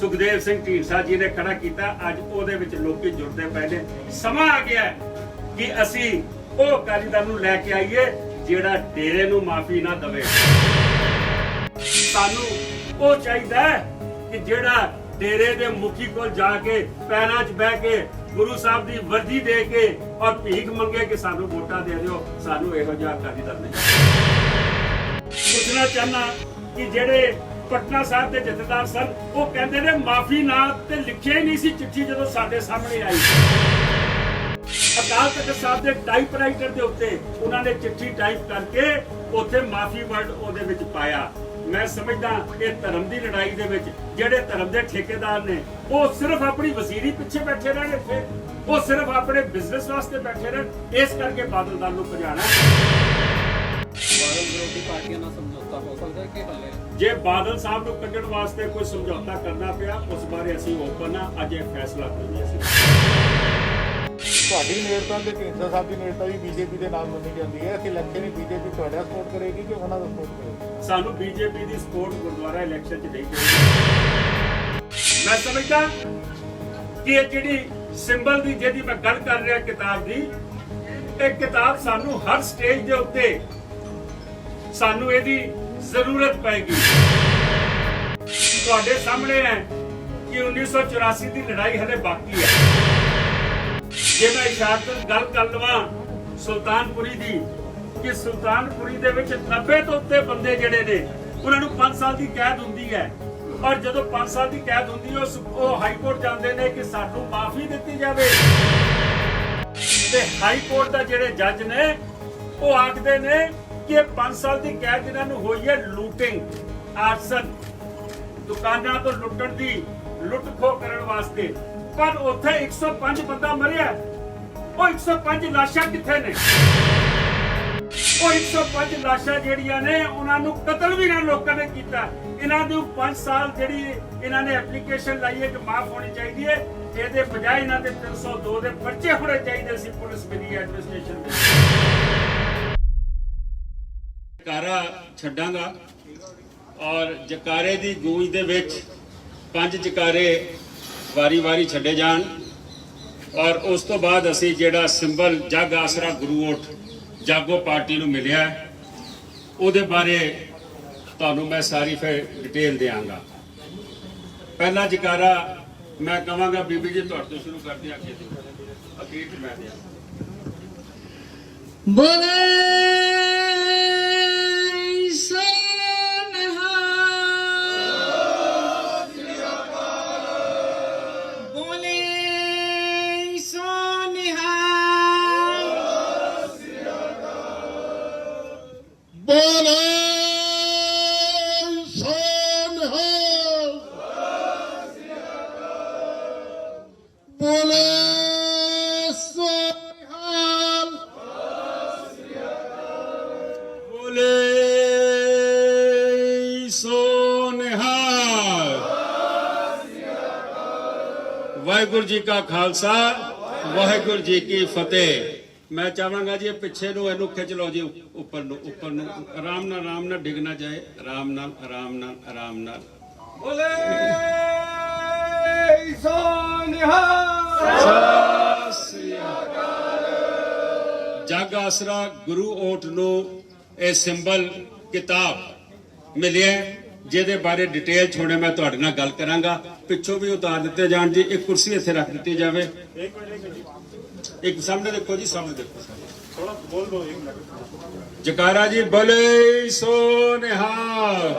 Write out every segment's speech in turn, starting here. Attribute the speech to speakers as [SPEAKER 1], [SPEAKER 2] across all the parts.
[SPEAKER 1] सुखदेव सिंह ढींडसा जी ने खड़ा किया। अज ਉਹਦੇ ਵਿੱਚ ਲੋਕੀ ਜੁੜਦੇ ਪਏ ਨੇ। ਸਮਾਂ ਆ ਗਿਆ ਕਿ ਅਸੀਂ ਉਹ ਅਕਾਲੀ ਦਲ ਨੂੰ ਲੈ ਕੇ ਆਈਏ ਜਿਹੜਾ ਡੇਰੇ ਨੂੰ ਮਾਫੀ ਨਾ ਦੇਵੇ। ਸਾਨੂੰ ਉਹ ਚਾਹੀਦਾ ਕਿ ਜਿਹੜਾ ਡੇਰੇ ਦੇ ਮੁਖੀ ਕੋਲ ਜਾ ਕੇ ਪੈਰਾਂ 'ਚ ਬਹਿ ਕੇ ਗੁਰੂ ਸਾਹਿਬ ਦੀ ਵਰਦੀ ਦੇ ਕੇ ਔਰ ਭੀਖ ਮੰਗੇ ਕਿ ਸਾਨੂੰ ਵੋਟਾਂ ਦੇ ਦਿਓ। ਸਾਨੂੰ ਇਹੋ ਜਿਹਾ ਅਕਾਲੀ ਦਲ ਨਹੀਂ। ਪੁੱਛਣਾ ਚਾਹਨਾ ਕਿ ਜਿਹੜੇ पटना साहब के जथेदार सन वो कहते ने माफी ना ते लिखिया ही नहीं सी चिट्ठी जो साडे सामने आई। अकाल तख्त साहब के टाइप राइटर के उत्ते उन्होंने चिट्ठी टाइप करके उत्थे माफी वर्ड ओदे विच पाया। मैं समझदा कि धर्म की लड़ाई दे विच जिहड़े धर्म के ठेकेदार ने वो सिर्फ अपनी वजीरी पिछे बैठे रहने थे, वो सिर्फ अपने बिजनेस वास्ते बैठे रहन। इस करके बादल दल नूं भजाना। जे बादल साहब नूं कड्ढण वास्ते कोई समझौता करना पिया उस बारे असीं ओपन आ। अज एक फैसला कोई नहीं असीं
[SPEAKER 2] ਤੁਹਾਡੀ ਨੇੜਤਾ ਤੇ ਢੀਂਡਸਾ ਸਾਹਿਬ ਦੀ ਨੇੜਤਾ ਵੀ ਬੀਜੇਪੀ ਦੇ ਨਾਲ ਮੰਨੀ ਜਾਂਦੀ ਹੈ ਕਿ ਇਲੈਕਸ਼ਨ ਹੀ ਬੀਜੇਪੀ ਤੁਹਾਡਾ ਸਪੋਰਟ ਕਰੇਗੀ ਕਿ ਉਹਨਾਂ ਦਾ ਸਪੋਰਟ ਕਰੇਗੀ?
[SPEAKER 1] ਸਾਨੂੰ ਬੀਜੇਪੀ ਦੀ ਸਪੋਰਟ ਗੁਰਦੁਆਰਾ ਇਲੈਕਸ਼ਨ 'ਚ ਨਹੀਂ ਚਾਹੀਦੀ। ਮੈਂ ਸਮਝਦਾ ਕਿ ਇਹ ਜਿਹੜੀ ਸਿੰਬਲ ਦੀ ਜਿਹਦੀ ਮੈਂ ਗੱਲ ਕਰ ਰਿਹਾ ਕਿਤਾਬ ਦੀ, ਇਹ ਕਿਤਾਬ ਸਾਨੂੰ ਹਰ ਸਟੇਜ ਦੇ ਉੱਤੇ ਸਾਨੂੰ ਇਹਦੀ ਜ਼ਰੂਰਤ ਪੈਗੀ। ਤੁਹਾਡੇ ਸਾਹਮਣੇ ਹੈ ਕਿ 1984 ਦੀ ਲੜਾਈ ਹਲੇ ਬਾਕੀ ਹੈ। ਜੇ ਮੈਂ ਇਸ਼ਾਰਤ ਗੱਲ ਕਰ ਲਵਾਂ ਸੁਲਤਾਨਪੁਰੀ ਦੀ ਕਿ ਸੁਲਤਾਨਪੁਰੀ ਦੇ ਵਿੱਚ 90 ਤੋਂ ਉੱਤੇ ਬੰਦੇ ਜਿਹੜੇ ਨੇ ਉਹਨਾਂ ਨੂੰ 5 ਸਾਲ ਦੀ ਕੈਦ ਹੁੰਦੀ ਹੈ। ਔਰ ਜਦੋਂ 5 ਸਾਲ ਦੀ ਕੈਦ ਹੁੰਦੀ ਹੈ ਉਹ ਹਾਈ ਕੋਰਟ ਜਾਂਦੇ ਨੇ ਕਿ ਸਾਨੂੰ ਮਾਫੀ ਦਿੱਤੀ ਜਾਵੇ ਤੇ ਹਾਈ ਕੋਰਟ ਦਾ ਜਿਹੜੇ ਜੱਜ ਨੇ ਉਹ ਆਖਦੇ ਨੇ ਕਿ 5 ਸਾਲ ਦੀ ਕੈਦ ਇਹਨਾਂ ਨੂੰ ਹੋਈ ਹੈ ਲੂਟਿੰਗ ਆਰਸਨ, ਦੁਕਾਨਾਂ ਤੋਂ ਲੁੱਟਣ ਦੀ ਲੁੱਟ ਖੋਹ ਕਰਨ ਵਾਸਤੇ। ਪਰ ਉੱਥੇ 105 ਬੰਦਾ ਮਰਿਆ। ਉਹ 105 ਲਾਸ਼ਾਂ ਕਿੱਥੇ ਨੇ? ਉਹ 105 ਲਾਸ਼ਾਂ ਜਿਹੜੀਆਂ ਨੇ ਉਹਨਾਂ ਨੂੰ ਕਤਲ ਵੀ ਨਾ ਲੋਕਾਂ ਨੇ ਕੀਤਾ। ਇਹਨਾਂ ਦੇ 5 ਸਾਲ ਜਿਹੜੀ ਇਹਨਾਂ ਨੇ ਐਪਲੀਕੇਸ਼ਨ ਲਾਈ ਹੈ ਕਿ ਮਾਫ ਹੋਣੀ ਚਾਹੀਦੀ ਹੈ, ਇਹਦੇ ਬਜਾਏ ਇਹਨਾਂ ਦੇ 302 ਦੇ ਪਰਚੇ ਹੋਣੇ ਚਾਹੀਦੇ ਸੀ ਪੁਲਿਸ ਮਿਲੀ ਐਡਮਿਨਿਸਟ੍ਰੇਸ਼ਨ ਦੇ। ਜਕਾਰਾ ਛੱਡਾਂਗਾ ਔਰ ਜਕਾਰੇ ਦੀ ਗੂੰਜ ਦੇ ਵਿੱਚ 5 ਜਕਾਰੇ ਵਾਰੀ-ਵਾਰੀ ਛੱਡੇ ਜਾਣ ਔਰ ਉਸ ਤੋਂ ਬਾਅਦ ਅਸੀਂ ਜਿਹੜਾ ਸਿੰਬਲ ਜਗ ਆਸਰਾ ਗੁਰੂ ਓਠ ਜਾਗੋ ਪਾਰਟੀ ਨੂੰ ਮਿਲਿਆ ਉਹਦੇ ਬਾਰੇ ਤੁਹਾਨੂੰ ਮੈਂ ਸਾਰੀ ਫਿਰ ਡਿਟੇਲ ਦਿਆਂਗਾ। ਪਹਿਲਾ ਜਕਾਰਾ ਮੈਂ ਕਹਾਂਗਾ ਬੀਬੀ ਜੀ ਤੁਹਾਡੇ ਤੋਂ ਸ਼ੁਰੂ ਕਰਦੇ ਹਾਂ ਅੱਗੇ ਤੋਂ ਅਖੀਰ ਮੈਂ ਦਿਆਂ।
[SPEAKER 3] बोले
[SPEAKER 1] ਵਾਹਿਗੁਰੂ ਜੀ ਕਾ ਖਾਲਸਾ ਵਾਹਿਗੁਰੂ ਜੀ ਕੀ ਫਤਿਹ। ਮੈਂ ਚਾਹਾਂਗਾ ਜੀ ਇਹ ਪਿੱਛੇ ਨੂੰ ਇਹਨੂੰ ਖਿੱਚ ਲਓ ਜੀ ਉੱਪਰ ਨੂੰ ਆਰਾਮ ਨਾਲ ਡਿੱਗ ਨਾ ਜਾਏ। ਆਰਾਮ ਨਾਲ
[SPEAKER 2] ਬੋਲੇ ਸੋ ਨਿਹਾਲ
[SPEAKER 1] ਸਤਿ ਸ੍ਰੀ ਅਕਾਲ। ਜਗ ਆਸਰਾ ਗੁਰੂ ਓਠ ਨੂੰ ਇਹ ਸਿੰਬਲ ਕਿਤਾਬ ਮਿਲਿਆ ਜਿਹਦੇ ਬਾਰੇ ਡਿਟੇਲ ਛੋੜੇ ਮੈਂ ਤੁਹਾਡੇ ਨਾਲ ਗੱਲ ਕਰਾਂਗਾ। ਪਿੱਛੋਂ ਵੀ ਉਤਾਰ ਦਿੱਤੇ ਜਾਣ ਜੀ। ਇੱਕ ਕੁਰਸੀ ਇੱਥੇ ਰੱਖ ਦਿੱਤੀ ਜਾਵੇ। ਇੱਕ ਸਾਹਮਣੇ ਦੇਖੋ ਜੀ, ਸਾਹਮਣੇ ਦੇਖੋ।
[SPEAKER 2] ਥੋੜਾ ਬੋਲ ਦੋ ਇੱਕ ਮਿੰਟ।
[SPEAKER 1] ਜਕਾਰਾ ਜੀ ਬੋਲੇ ਸੋ ਨਿਹਾਲ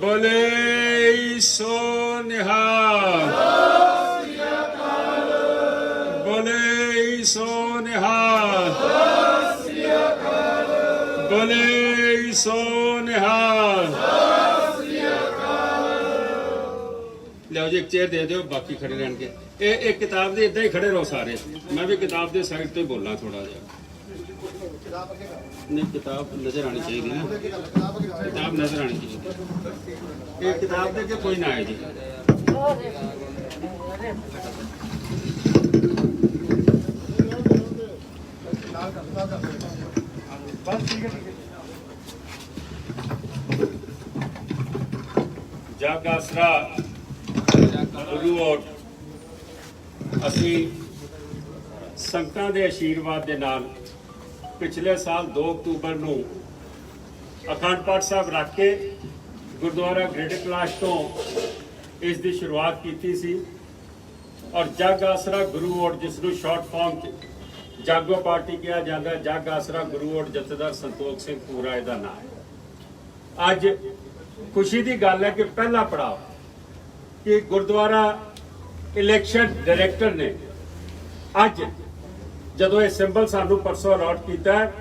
[SPEAKER 1] ਬੋਲੇ ਸੋ ਨਿਹਾਲ ਬੋਲੇ ਸੋ ਨਿਹਾਲ ਬੋਲੇ ਸੋ ਨਿਹਾਲ। ਲਿਆਓ ਜੀ ਇੱਕ ਚੇਅਰ ਦੇ ਦਿਓ, ਬਾਕੀ ਖੜੇ ਰਹਿਣਗੇ। ਇਹ ਕਿਤਾਬ ਦੇ ਇਦਾਂ ਹੀ ਖੜੇ ਰਹੋ ਸਾਰੇ। ਮੈਂ ਵੀ ਕਿਤਾਬ ਦੇ ਸਾਈਡ ਤੇ ਬੋਲਾਂ ਥੋੜਾ ਜਿਹਾ। नहीं किताब नजर आनी चाहिए ना, किताब नजर आनी चाहिए। एक किताब दे के कोई ना आए जी। ਜਗ ਆਸਰਾ ਗੁਰੂ ਔਟ ਅਸੀਂ ਸੰਗਤਾਂ ਦੇ ਆਸ਼ੀਰਵਾਦ ਦੇ ਨਾਲ ਪਿਛਲੇ ਸਾਲ 2 ਅਕਤੂਬਰ ਨੂੰ ਅਖੰਡ ਪਾਠ ਸਾਹਿਬ ਰੱਖ ਕੇ ਗੁਰਦੁਆਰਾ ਗ੍ਰੇਟ ਕੈਲਾਸ਼ ਤੋਂ ਇਸ ਦੀ ਸ਼ੁਰੂਆਤ ਕੀਤੀ ਸੀ ਔਰ ਜਗ ਆਸਰਾ ਗੁਰੂ ਔਟ, ਜਿਸ ਨੂੰ ਸ਼ਾਰਟ ਫਾਰਮ 'ਚ ਜਾਗੋ ਪਾਰਟੀ ਕਿਹਾ ਜਾਂਦਾ, ਜਗ ਆਸਰਾ ਗੁਰੂ ਔਟ ਜਥੇਦਾਰ ਸੰਤੋਖ ਸਿੰਘ ਪੂਰਾ ਇਹਦਾ ਨਾਮ ਹੈ। ਅੱਜ ਖੁਸ਼ੀ ਦੀ ਗੱਲ ਹੈ ਕਿ ਪਹਿਲਾ ਪੜਾਅ ਕਿ ਗੁਰਦੁਆਰਾ ਇਲੈਕਸ਼ਨ ਡਾਇਰੈਕਟਰ ਨੇ ਅੱਜ ਜਦੋਂ ਇਹ ਸਿੰਬਲ ਸਾਨੂੰ ਪਰਸੋਂ ਅਲਾਟ ਕੀਤਾ,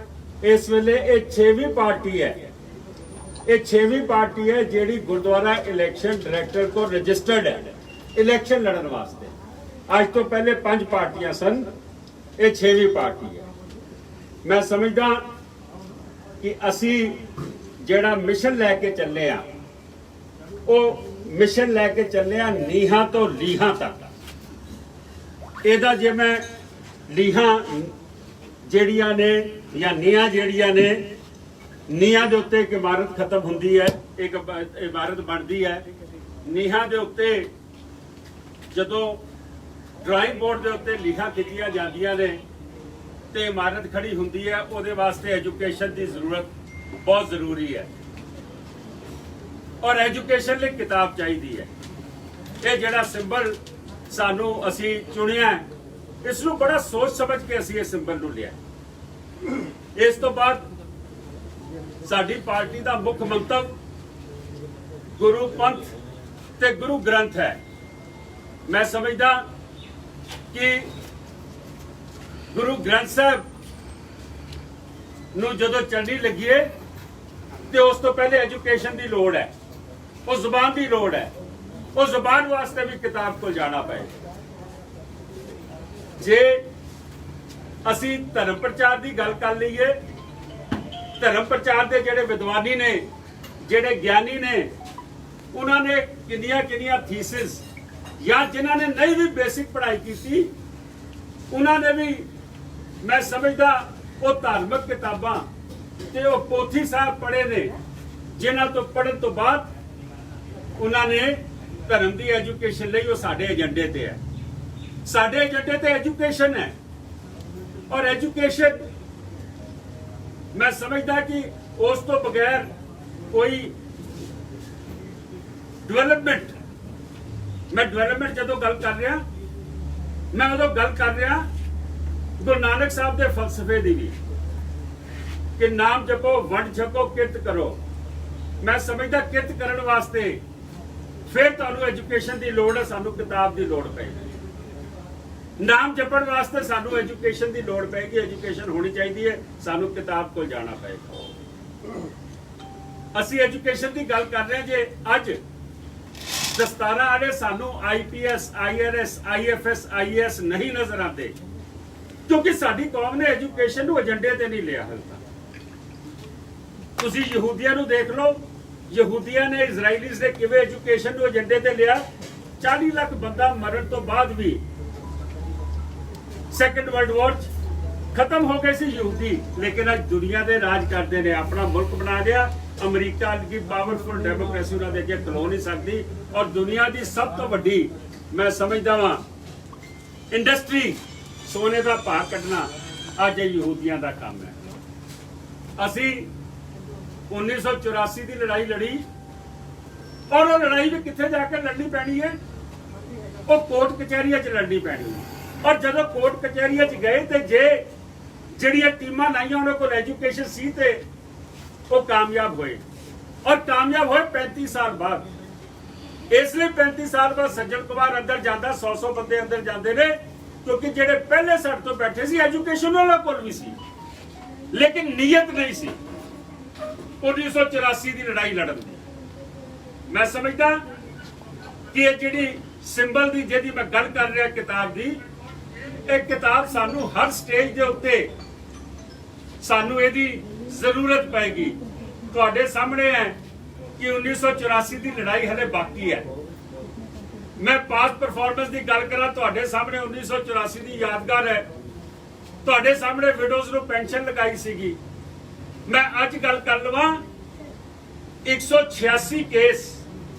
[SPEAKER 1] ਇਸ ਵੇਲੇ ਇਹ 6ਵੀਂ ਪਾਰਟੀ ਹੈ, ਇਹ 6ਵੀਂ ਪਾਰਟੀ ਹੈ ਜਿਹੜੀ ਗੁਰਦੁਆਰਾ ਇਲੈਕਸ਼ਨ ਡਾਇਰੈਕਟਰ ਕੋਲ ਰਜਿਸਟਰਡ ਹੈ ਇਲੈਕਸ਼ਨ ਲੜਨ ਵਾਸਤੇ। ਅੱਜ ਤੋਂ ਪਹਿਲੇ 5 ਪਾਰਟੀਆਂ ਸਨ, ਇਹ 6ਵੀਂ ਪਾਰਟੀ ਹੈ। ਮੈਂ ਸਮਝਦਾ ਕਿ ਅਸੀਂ ਜਿਹੜਾ ਮਿਸ਼ਨ ਲੈ ਕੇ ਚੱਲੇ ਆ, ਉਹ ਮਿਸ਼ਨ ਲੈ ਕੇ ਚੱਲੇ ਆ ਨੀਹਾਂ ਤੋਂ ਲੀਹਾਂ ਤੱਕ। ਇਹਦਾ ਜੇ ਮੈਂ ਲੀਹਾਂ ਜਿਹੜੀਆਂ ਨੇ ਜਾਂ ਨੀਹਾਂ ਜਿਹੜੀਆਂ ਨੇ, ਨੀਹਾਂ ਦੇ ਉੱਤੇ ਇੱਕ ਇਮਾਰਤ ਖਤਮ ਹੁੰਦੀ ਹੈ, ਇੱਕ ਇਮਾਰਤ ਬਣਦੀ ਹੈ। ਨੀਹਾਂ ਦੇ ਉੱਤੇ ਜਦੋਂ ਡਰਾਇੰਗ ਬੋਰਡ ਦੇ ਉੱਤੇ ਲੀਹਾਂ ਖਿੱਚੀਆਂ ਜਾਂਦੀਆਂ ਨੇ ਤੇ ਇਮਾਰਤ ਖੜੀ ਹੁੰਦੀ ਹੈ, ਉਹਦੇ ਵਾਸਤੇ ਐਜੂਕੇਸ਼ਨ ਦੀ ਜ਼ਰੂਰਤ ਬਹੁਤ ਜ਼ਰੂਰੀ ਹੈ ਔਰ ਐਜੂਕੇਸ਼ਨ ਲਈ ਕਿਤਾਬ ਚਾਹੀਦੀ ਹੈ। ਇਹ ਜਿਹੜਾ ਸਿੰਬਲ ਸਾਨੂੰ ਅਸੀਂ ਚੁਣਿਆ, ਇਸ ਨੂੰ ਬੜਾ ਸੋਚ ਸਮਝ ਕੇ ਅਸੀਂ ਇਹ ਸਿੰਬਲ ਨੂੰ ਲਿਆ। ਇਸ ਤੋਂ ਬਾਅਦ ਸਾਡੀ ਪਾਰਟੀ ਦਾ ਮੁੱਖ ਮੰਤਵ ਗੁਰੂ ਪੰਥ ਤੇ ਗੁਰੂ ਗ੍ਰੰਥ ਹੈ। ਮੈਂ ਸਮਝਦਾ ਕਿ ਗੁਰੂ ਗ੍ਰੰਥ ਸਾਹਿਬ ਨੂੰ ਜਦੋਂ ਚੜ੍ਹਨੀ ਲੱਗੀਏ ਤੇ ਉਸ ਤੋਂ ਪਹਿਲੇ ਐਜੂਕੇਸ਼ਨ ਦੀ ਲੋੜ ਹੈ, ਉਹ ਜ਼ੁਬਾਨ ਦੀ ਲੋੜ ਹੈ। ਉਹ ਜ਼ੁਬਾਨ ਵਾਸਤੇ ਵੀ ਕਿਤਾਬ ਕੋਲ ਜਾਣਾ ਪਏਗਾ। ਜੇ ਅਸੀਂ ਧਰਮ ਪ੍ਰਚਾਰ ਦੀ ਗੱਲ ਕਰ ਲਈਏ, ਧਰਮ ਪ੍ਰਚਾਰ ਦੇ ਜਿਹੜੇ ਵਿਦਵਾਨੀ ਨੇ, ਜਿਹੜੇ ਗਿਆਨੀ ਨੇ, ਉਹਨਾਂ ਨੇ ਕਿੰਨੀਆਂ ਥੀਸਿਸ, ਜਾਂ ਜਿਨ੍ਹਾਂ ਨੇ ਨਹੀਂ ਵੀ ਬੇਸਿਕ ਪੜ੍ਹਾਈ ਕੀਤੀ, ਉਹਨਾਂ ਨੇ ਵੀ ਮੈਂ ਸਮਝਦਾ ਉਹ ਧਾਰਮਿਕ ਕਿਤਾਬਾਂ ਤੇ ਉਹ ਪੋਥੀ ਸਾਹਿਬ ਪੜ੍ਹੇ ਨੇ, ਜਿਨ੍ਹਾਂ ਤੋਂ ਪੜ੍ਹਨ ਤੋਂ ਬਾਅਦ ਉਹਨਾਂ ਨੇ ਧਰਮ ਦੀ ਐਜੂਕੇਸ਼ਨ ਲਈ, ਉਹ ਸਾਡੇ ਏਜੰਡੇ ਤੇ ਹੈ। ਸਾਡੇ ਏਜੰਡੇ ਤੇ ਐਜੂਕੇਸ਼ਨ ਹੈ ਔਰ ਐਜੂਕੇਸ਼ਨ ਮੈਂ ਸਮਝਦਾ ਕਿ ਉਸ ਤੋਂ ਬਗੈਰ ਕੋਈ ਡਿਵੈਲਪਮੈਂਟ, ਮੈਂ ਡਿਵੈਲਪਮੈਂਟ ਜਦੋਂ ਗੱਲ ਕਰ ਰਿਹਾ, ਮੈਂ ਉਦੋਂ ਗੱਲ ਕਰ ਰਿਹਾ ਗੁਰੂ ਨਾਨਕ ਸਾਹਿਬ ਦੇ ਫਲਸਫੇ ਦੀ ਵੀ, ਕਿ ਨਾਮ ਜਪੋ, ਵੰਡ ਛਕੋ, ਕਿਰਤ ਕਰੋ। ਮੈਂ ਸਮਝਦਾ ਕਿਰਤ ਕਰਨ ਵਾਸਤੇ ਫਿਰ ਤੁਹਾਨੂੰ ਐਜੂਕੇਸ਼ਨ ਦੀ ਲੋੜ ਹੈ, ਸਾਨੂੰ ਕਿਤਾਬ ਦੀ ਲੋੜ ਪਏਗੀ। ਨਾਮ ਜਪਣ ਵਾਸਤੇ ਸਾਨੂੰ ਐਜੂਕੇਸ਼ਨ ਦੀ ਲੋੜ ਪਏਗੀ, ਐਜੂਕੇਸ਼ਨ ਹੋਣੀ ਚਾਹੀਦੀ ਹੈ, ਸਾਨੂੰ ਕਿਤਾਬ ਕੋਲ ਜਾਣਾ ਪਏਗਾ। ਅਸੀਂ ਐਜੂਕੇਸ਼ਨ ਦੀ ਗੱਲ ਕਰ ਰਹੇ ਹਾਂ। ਜੇ ਅੱਜ ਦਸਤਾਰਾਂ ਵਾਲੇ ਸਾਨੂੰ IPS, IRS, IFS, IAS ਨਹੀਂ ਨਜ਼ਰ ਆਉਂਦੇ, ਕਿਉਂਕਿ ਸਾਡੀ ਕੌਮ ਨੇ ਐਜੂਕੇਸ਼ਨ ਨੂੰ ਏਜੰਡੇ ਤੇ ਨਹੀਂ ਲਿਆ। ਹਾਲੇ ਤੱਕ ਤੁਸੀਂ ਯਹੂਦੀਆਂ ਨੂੰ ਦੇਖ ਲਓ, ਯਹੂਦੀਆਂ ਨੇ, ਇਜ਼ਰਾਈਲੀਜ਼ ਨੇ ਕਿਵੇਂ ਐਜੂਕੇਸ਼ਨ ਨੂੰ ਏਜੰਡੇ ਤੇ ਲਿਆ। 40 ਲੱਖ ਬੰਦਾ ਮਰਨ ਤੋਂ ਬਾਅਦ ਵੀ ਸੈਕੰਡ ਵਰਲਡ ਵਾਰ ਖਤਮ ਹੋ ਗਏ ਸੀ ਯਹੂਦੀ, ਲੇਕਿਨ ਅੱਜ ਦੁਨੀਆ ਦੇ ਰਾਜ ਕਰਦੇ ਨੇ, ਆਪਣਾ ਮੁਲਕ ਬਣਾ ਲਿਆ। ਅਮਰੀਕਾ ਦੀ ਪਾਵਰਫੁਲ ਡੈਮੋਕ੍ਰੇਸੀ ਉਹਨਾਂ ਦੇ ਅੱਗੇ ਖਲੋ ਨਹੀਂ ਸਕਦੀ ਔਰ ਦੁਨੀਆ ਦੀ ਸਭ ਤੋਂ ਵੱਡੀ ਮੈਂ ਸਮਝਦਾ ਵਾਂ ਇੰਡਸਟਰੀ, ਸੋਨੇ ਦਾ ਭਾਅ ਕੱਢਣਾ ਅੱਜ ਯਹੂਦੀਆਂ ਦਾ ਕੰਮ ਹੈ। ਅਸੀਂ 1984 ਦੀ ਲੜਾਈ ਲੜੀ ਔਰ ਉਹ ਲੜਾਈ ਵੀ ਕਿੱਥੇ ਜਾ ਕੇ ਲੜਨੀ ਪੈਣੀ ਹੈ, ਉਹ ਕੋਰਟ ਕਚਹਿਰੀਆਂ 'ਚ ਲੜਨੀ ਪੈਣੀ ਹੈ। ਔਰ ਜਦੋਂ ਕੋਰਟ ਕਚਹਿਰੀਆਂ 'ਚ ਗਏ ਤੇ ਜੇ ਜਿਹੜੀਆਂ ਟੀਮਾਂ ਲਾਈਆਂ ਉਹਨਾਂ ਕੋਲ ਐਜੂਕੇਸ਼ਨ ਸੀ ਤੇ ਉਹ ਕਾਮਯਾਬ ਹੋਏ, ਔਰ ਕਾਮਯਾਬ ਹੋਏ 35 ਸਾਲ ਬਾਅਦ। ਇਸ ਲਈ 35 ਸਾਲ ਬਾਅਦ ਸੱਜਣ ਕੁਮਾਰ ਅੰਦਰ ਜਾਂਦਾ, 100 ਬੰਦੇ ਅੰਦਰ ਜਾਂਦੇ ਨੇ, ਕਿਉਂਕਿ ਜਿਹੜੇ ਪਹਿਲੇ ਸਾਡੇ ਤੋਂ ਬੈਠੇ ਸੀ ਐਜੂਕੇਸ਼ਨ ਉਹਨਾਂ ਕੋਲ ਵੀ ਸੀ, ਲੇਕਿਨ ਨੀਅਤ ਨਹੀਂ ਸੀ 1984 ਦੀ ਲੜਾਈ ਲੜਨ ਦੀ। ਮੈਂ ਸਮਝਦਾ ਕਿ ਇਹ ਜਿਹੜੀ ਸਿੰਬਲ ਦੀ ਜਿਹਦੀ ਮੈਂ ਗੱਲ ਕਰ ਰਿਹਾ ਕਿਤਾਬ ਦੀ, ਇਹ ਕਿਤਾਬ ਸਾਨੂੰ ਹਰ ਸਟੇਜ ਦੇ ਉੱਤੇ ਸਾਨੂੰ ਇਹਦੀ ਜ਼ਰੂਰਤ ਪਏਗੀ। ਤੁਹਾਡੇ ਸਾਹਮਣੇ ਹੈ ਕਿ 1984 ਦੀ ਲੜਾਈ ਹਲੇ ਬਾਕੀ ਹੈ। ਮੈਂ ਪਾਸਟ ਪਰਫਾਰਮੈਂਸ ਦੀ ਗੱਲ ਕਰਾਂ, ਤੁਹਾਡੇ ਸਾਹਮਣੇ 1984 ਦੀ ਯਾਦਗਾਰ ਹੈ। ਤੁਹਾਡੇ ਸਾਹਮਣੇ ਵਿਡੋਜ਼ ਨੂੰ ਪੈਨਸ਼ਨ ਲਗਾਈ ਸੀਗੀ। ਮੈਂ ਅੱਜ ਗੱਲ ਕਰ ਲਵਾਂ 186 ਕੇਸ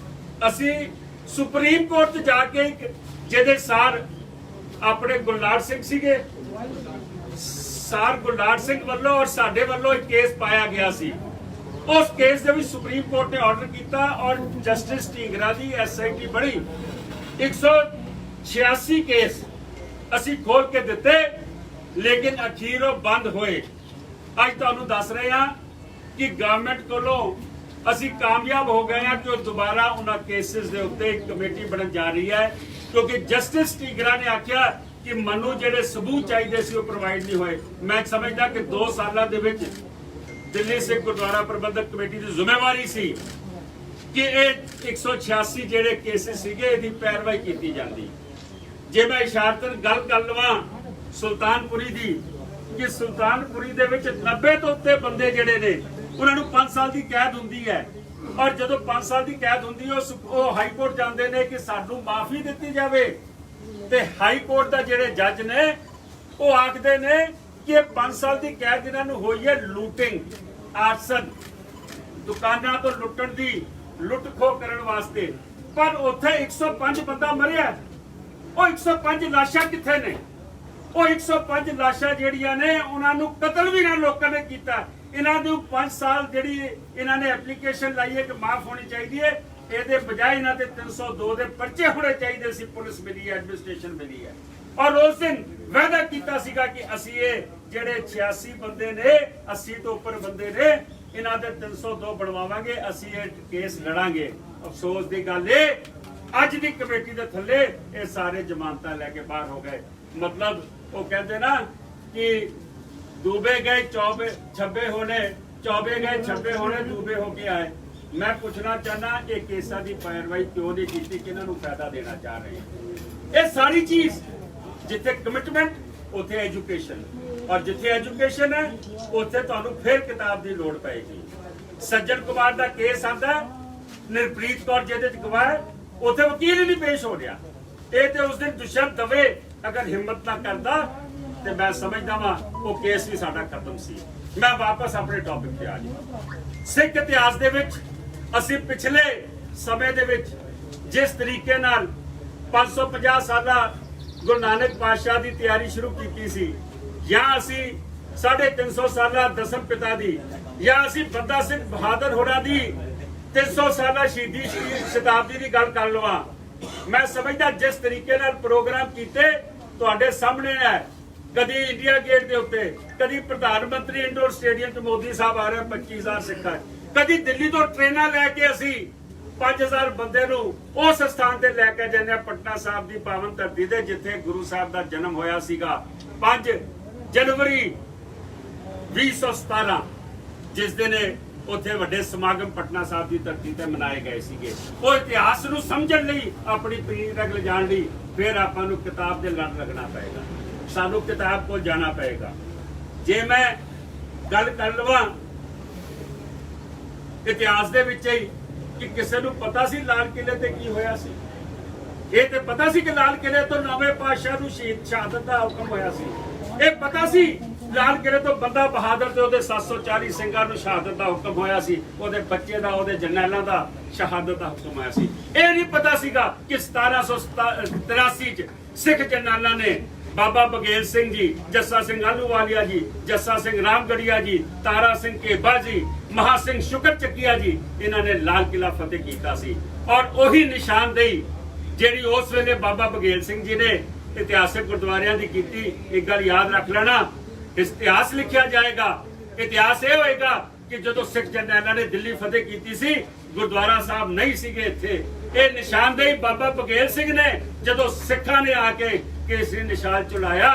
[SPEAKER 1] ਅਸੀਂ ਸੁਪਰੀਮ ਕੋਰਟ 'ਚ ਜਾ ਕੇ ਜਿਹਦੇ ਸਾਰ ਆਪਣੇ ਗੁਰਲਾਲ ਸਿੰਘ ਸੀਗੇ, ਸਾਰ ਗੁਰਲਾਲ ਸਿੰਘ ਵੱਲੋਂ ਔਰ ਸਾਡੇ ਵੱਲੋਂ ਇੱਕ ਕੇਸ ਪਾਇਆ ਗਿਆ ਸੀ। ਉਸ ਕੇਸ ਦੇ ਵਿੱਚ ਸੁਪਰੀਮ ਕੋਰਟ ਨੇ ਆਰਡਰ ਕੀਤਾ ਔਰ ਜਸਟਿਸ ਢੀਂਗਰਾ ਦੀ SIT ਬਣੀ। 186 ਕੇਸ ਅਸੀਂ ਖੋਲ ਕੇ ਦਿੱਤੇ, ਲੇਕਿਨ ਅਖੀਰ ਉਹ ਬੰਦ ਹੋਏ। ਅੱਜ ਤੁਹਾਨੂੰ ਦੱਸ ਰਹੇ ਹਾਂ ਕਿ ਗਵਰਨਮੈਂਟ ਕੋਲੋਂ ਅਸੀਂ ਕਾਮਯਾਬ ਹੋ ਗਏ ਹਾਂ ਕਿ ਉਹ ਦੁਬਾਰਾ ਉਹਨਾਂ ਕੇਸਿਸ ਦੇ ਉੱਤੇ ਇੱਕ ਕਮੇਟੀ ਬਣਨ ਜਾ ਰਹੀ ਹੈ, ਕਿਉਂਕਿ ਜਸਟਿਸ ਢੀਂਗਰਾ ਨੇ ਆਖਿਆ ਕਿ ਮੈਨੂੰ ਜਿਹੜੇ ਸਬੂਤ ਚਾਹੀਦੇ ਸੀ ਉਹ ਪ੍ਰੋਵਾਈਡ ਨਹੀਂ ਹੋਏ। ਮੈਂ ਸਮਝਦਾ ਕਿ 2 ਸਾਲਾਂ ਦੇ ਵਿੱਚ ਦਿੱਲੀ ਸਿੱਖ ਗੁਰਦੁਆਰਾ ਪ੍ਰਬੰਧਕ ਕਮੇਟੀ ਦੀ ਜ਼ਿੰਮੇਵਾਰੀ ਸੀ ਕਿ ਇਹ 186 ਜਿਹੜੇ ਕੇਸਿਸ ਸੀਗੇ ਇਹਦੀ ਪੈਰਵਾਈ ਕੀਤੀ ਜਾਂਦੀ। ਜੇ ਮੈਂ ਇਸ਼ਾਰਤਨ ਗੱਲ ਕਰ ਲਵਾਂ ਸੁਲਤਾਨਪੁਰੀ ਦੀ, ਕਿ ਸੁਲਤਾਨਪੁਰੀ ਦੇ ਵਿੱਚ 90 ਤੋਂ ਉੱਤੇ ਬੰਦੇ ਜਿਹੜੇ ਨੇ ਉਹਨਾਂ ਨੂੰ 5 ਸਾਲ ਦੀ ਕੈਦ ਹੁੰਦੀ ਹੈ, ਔਰ ਜਦੋਂ 5 ਸਾਲ ਦੀ ਕੈਦ ਹੁੰਦੀ ਹੈ ਉਹ ਹਾਈ ਕੋਰਟ ਜਾਂਦੇ ਨੇ ਕਿ ਸਾਨੂੰ ਮਾਫੀ ਦਿੱਤੀ ਜਾਵੇ, ਤੇ ਹਾਈ ਕੋਰਟ ਦਾ ਜਿਹੜੇ ਜੱਜ ਨੇ ਉਹ ਆਖਦੇ ਨੇ ਕਿ 5 ਸਾਲ ਦੀ ਕੈਦ ਇਹਨਾਂ ਨੂੰ ਹੋਈ ਹੈ ਲੂਟਿੰਗ, ਆਰਸਨ, ਦੁਕਾਨਾਂ ਤੋਂ ਲੁੱਟਣ ਦੀ, ਲੁੱਟ ਖੋਹ ਕਰਨ ਵਾਸਤੇ। ਪਰ ਉੱਥੇ 105 ਬੰਦਾ ਮਰਿਆ, ਉਹ 105 ਲਾਸ਼ਾਂ ਕਿੱਥੇ ਨੇ? ਉਹ 105 ਲਾਸ਼ਾਂ ਜਿਹੜੀਆਂ ਨੇ ਉਹਨਾਂ ਨੂੰ ਕਤਲ ਵੀ ਨਾ ਲੋਕਾਂ ਨੇ ਕੀਤਾ। ਇਹਨਾਂ ਨੂੰ 5 ਸਾਲ ਜਿਹੜੀ ਇਹਨਾਂ ਨੇ ਐਪਲੀਕੇਸ਼ਨ ਲਾਈ ਹੈ ਕਿ ਮਾਫ ਹੋਣੀ ਚਾਹੀਦੀ ਹੈ, ਇਹਦੇ ਬਜਾਏ ਇਹਨਾਂ ਤੇ 302 ਦੇ ਪਰਚੇ ਹੋਣੇ ਚਾਹੀਦੇ ਸੀ। ਪੁਲਿਸ ਮਿਲੀ ਹੈ, ਐਡਮਿਨਿਸਟ੍ਰੇਸ਼ਨ ਮਿਲੀ ਹੈ, ਔਰ ਉਸ ਦਿਨ ਵਾਅਦਾ ਕੀਤਾ ਸੀਗਾ ਕਿ ਅਸੀਂ ਇਹ ਜਿਹੜੇ 86 ਬੰਦੇ ਨੇ, 80 ਤੋਂ ਉੱਪਰ ਬੰਦੇ ਨੇ, ਇਹਨਾਂ ਦੇ 302 ਬਣਵਾਵਾਂਗੇ, ਅਸੀਂ ਇਹ ਕੇਸ ਲੜਾਂਗੇ। ਅਫਸੋਸ ਦੀ ਗੱਲ ਇਹ ਅੱਜ ਦੀ ਕਮੇਟੀ ਦੇ ਥੱਲੇ ਇਹ ਸਾਰੇ ਜ਼ਮਾਨਤਾਂ ਲੈ ਕੇ ਬਾਹਰ ਹੋ ਗਏ। ਮਤਲਬ ਉਹ ਕਹਿੰਦੇ ਨਾ ਕਿ ਡੂਬੇ ਗਏ ਚੌਬੇ ਛੱਬੇ ਹੋਣੇ, ਚੌਬੇ ਗਏ ਛੱਬੇ ਹੋਣੇ, ਡੂਬੇ ਹੋ ਕੇ ਆਏ। ਮੈਂ ਪੁੱਛਣਾ ਚਾਹਨਾ ਇਹ ਕੇਸਾਂ ਦੀ ਪੈਰਵਾਈ ਕਿਉਂ ਨਹੀਂ ਕੀਤੀ, ਕਿਹਨਾਂ ਨੂੰ ਫਾਇਦਾ ਦੇਣਾ ਚਾਹ ਰਹੇ? ਇਹ ਸਾਰੀ ਚੀਜ਼ ਜਿੱਥੇ ਕਮਿਟਮੈਂਟ ਉੱਥੇ ਐਜੂਕੇਸ਼ਨ, ਔਰ ਜਿੱਥੇ ਐਜੂਕੇਸ਼ਨ ਹੈ ਉੱਥੇ ਤੁਹਾਨੂੰ ਫਿਰ ਕਿਤਾਬ ਦੀ ਲੋੜ ਪਏਗੀ। ਸੱਜਣ ਕੁਮਾਰ ਦਾ ਕੇਸ ਆਂਦਾ, ਨਿਰਪ੍ਰੀਤ ਕੌਰ ਜਿਹਦੇ ਚ ਗਵਾਹ ਹੈ, ਉੱਥੇ ਵਕੀਲ ਹੀ ਨਹੀਂ ਪੇਸ਼ ਹੋ ਰਿਹਾ। ਇਹ ਤੇ ਉਸ ਦਿਨ ਦੁਸ਼ਮਣ ਦਵੇ ਅਗਰ ਹਿੰਮਤ ਨਾ ਕਰਦਾ ਤੇ ਮੈਂ ਸਮਝਦਾ ਵਾਂ ਉਹ ਕੇਸ ਵੀ ਸਾਡਾ ਖਤਮ ਸੀ। ਮੈਂ ਵਾਪਸ ਆਪਣੇ ਟੌਪਿਕ ਤੇ ਆ ਜਾਵਾਂ। ਸਿੱਖ ਇਤਿਹਾਸ ਦੇ ਵਿੱਚ ਅਸੀਂ ਪਿਛਲੇ ਸਮੇਂ ਦੇ ਵਿੱਚ ਜਿਸ ਤਰੀਕੇ ਨਾਲ 550 ਸਾਲਾ ਗੁਰੂ ਨਾਨਕ ਪਾਤਸ਼ਾਹ ਦੀ ਤਿਆਰੀ ਸ਼ੁਰੂ ਕੀਤੀ ਸੀ, ਜਾਂ ਅਸੀਂ 350 ਸਾਲਾ ਦਸਮ ਪਿਤਾ ਦੀ, ਜਾਂ ਅਸੀਂ ਬੰਦਾ ਸਿੰਘ ਬਹਾਦਰ ਹੋਰਾਂ ਦੀ 300 ਸਾਲਾ ਸ਼ਹੀਦੀ ਸ਼ਤਾਬਦੀ ਦੀ ਗੱਲ ਕਰ ਲਵਾਂ। ਮੈਂ ਸਮਝਦਾ ਜਿਸ ਤਰੀਕੇ ਨਾਲ ਪ੍ਰੋਗਰਾਮ ਕੀਤੇ ਤੁਹਾਡੇ ਸਾਹਮਣੇ ਹੈ, ਕਦੀ ਇੰਡੀਆ ਗੇਟ ਦੇ ਉੱਤੇ, ਕਦੀ ਪ੍ਰਧਾਨ ਮੰਤਰੀ ਇੰਡੋਰ ਸਟੇਡੀਅਮ 'ਚ ਮੋਦੀ ਸਾਹਿਬ ਆ ਰਹੇ 25,000 ਸਿੱਖਾਂ, ਕਦੀ ਦਿੱਲੀ ਤੋਂ ਟ੍ਰੇਨਾਂ ਲੈ ਕੇ ਅਸੀਂ 5000 ਬੰਦੇ ਨੂੰ ਉਸ ਸਥਾਨ ਤੇ ਲੈ ਕੇ ਜਾਂਦੇ ਆ, ਪਟਨਾ ਸਾਹਿਬ ਦੀ ਪਾਵਨ ਧਰਤੀ ਤੇ ਜਿੱਥੇ ਗੁਰੂ ਸਾਹਿਬ ਦਾ ਜਨਮ ਹੋਇਆ ਸੀਗਾ 5 ਜਨਵਰੀ 2017, ਜਿਸ ਦਿਨ ਉੱਥੇ ਵੱਡੇ ਸਮਾਗਮ ਪਟਨਾ ਸਾਹਿਬ ਦੀ ਧਰਤੀ ਤੇ ਮਨਾਏ ਗਏ ਸੀਗੇ। ਉਹ ਇਤਿਹਾਸ ਨੂੰ ਸਮਝਣ ਲਈ, ਆਪਣੀ ਪੀੜ੍ਹੀ ਤੱਕ ਲਿਜਾਣ ਲਈ ਫਿਰ ਆਪਾਂ ਨੂੰ ਕਿਤਾਬ ਦੇ ਲੜ ਲੱਗਣਾ ਪਏਗਾ, ਸਾਨੂੰ ਕਿਤਾਬ ਕੋਲ ਜਾਣਾ ਪਏਗਾ। ਜੇ ਮੈਂ ਗੱਲ ਕਰ ਲਵਾਂ ਇਤਿਹਾਸ ਦੇ ਵਿੱਚ ਹੀ ਕਿ ਕਿਸੇ ਨੂੰ ਪਤਾ ਸੀ ਲਾਲ ਕਿਲੇ ਤੇ ਕੀ ਹੋਇਆ ਸੀ? ਇਹ ਤੇ ਪਤਾ ਸੀ ਕਿ ਲਾਲ ਕਿਲੇ ਤੋਂ ਨਵੇਂ ਪਾਤਸ਼ਾਹ ਨੂੰ ਸ਼ਹਾਦਤ ਦਾ ਹੁਕਮ ਹੋਇਆ ਸੀ। ਇਹ ਪਤਾ ਸੀ ਲਾਲ ਕਿਲੇ ਤੋਂ ਬੰਦਾ ਬਹਾਦਰ ਤੇ ਉਹਦੇ 740 ਸਿੰਘਾਂ ਨੂੰ ਸ਼ਹਾਦਤ ਦਾ ਹੁਕਮ ਹੋਇਆ ਸੀ, ਉਹਦੇ ਬੱਚੇ ਦਾ, ਉਹਦੇ ਜਰਨੈਲਾਂ ਦਾ ਸ਼ਹਾਦਤ ਦਾ ਹੁਕਮ ਹੋਇਆ ਸੀ। ਇਹ ਨਹੀਂ ਪਤਾ ਸੀਗਾ ਕਿ 1783 ਚ ਸਿੱਖ ਜਰਨੈਲਾਂ ਨੇ ਬਾਬਾ ਬਗੇਲ ਸਿੰਘ ਜੀ, ਜੱਸਾ ਸਿੰਘ ਆਲੂਵਾਲੀਆ ਜੀ, ਜੱਸਾ ਸਿੰਘ ਰਾਮਗੜੀਆ ਜੀ, ਤਾਰਾ ਸਿੰਘ ਕੇਬਾ ਜੀ, ਮਹਾ ਸਿੰਘ ਸ਼ੁਕਰ ਚੱਕੀਆ ਜੀ, ਇਹਨਾਂ ਨੇ ਲਾਲ ਕਿਲਾ ਫਤਿਹ ਕੀਤਾ ਸੀ। ਔਰ ਉਹੀ ਨਿਸ਼ਾਨਦੇਹੀ ਜਿਹੜੀ ਉਸ ਵੇਲੇ ਬਾਬਾ ਬਗੇਲ ਸਿੰਘ ਜੀ ਨੇ ਇਤਿਹਾਸਕ ਗੁਰਦੁਆਰਿਆਂ ਦੀ ਕੀਤੀ। ਇੱਕ ਗੱਲ ਯਾਦ ਰੱਖ ਲੈਣਾ, ਇਤਿਹਾਸ ਲਿਖਿਆ ਜਾਏਗਾ। ਇਤਿਹਾਸ ਇਹ ਹੋਏਗਾ ਕਿ ਜਦੋਂ ਸਿੱਖ ਜਰਨੈਲਾਂ ਨੇ ਦਿੱਲੀ ਫਤਿਹ ਕੀਤੀ ਸੀ, ਗੁਰਦੁਆਰਾ ਸਾਹਿਬ ਨਹੀਂ ਸੀਗੇ ਇੱਥੇ। ਇਹ ਨਿਸ਼ਾਨਦੇਹੀ ਬਾਬਾ ਬਗੇਲ ਸਿੰਘ ਨੇ ਜਦੋਂ ਸਿੱਖਾਂ ਨੇ ਆ ਕੇ ਕੇਸਰੀ ਨਿਸ਼ਾਨ ਚਲਾਇਆ,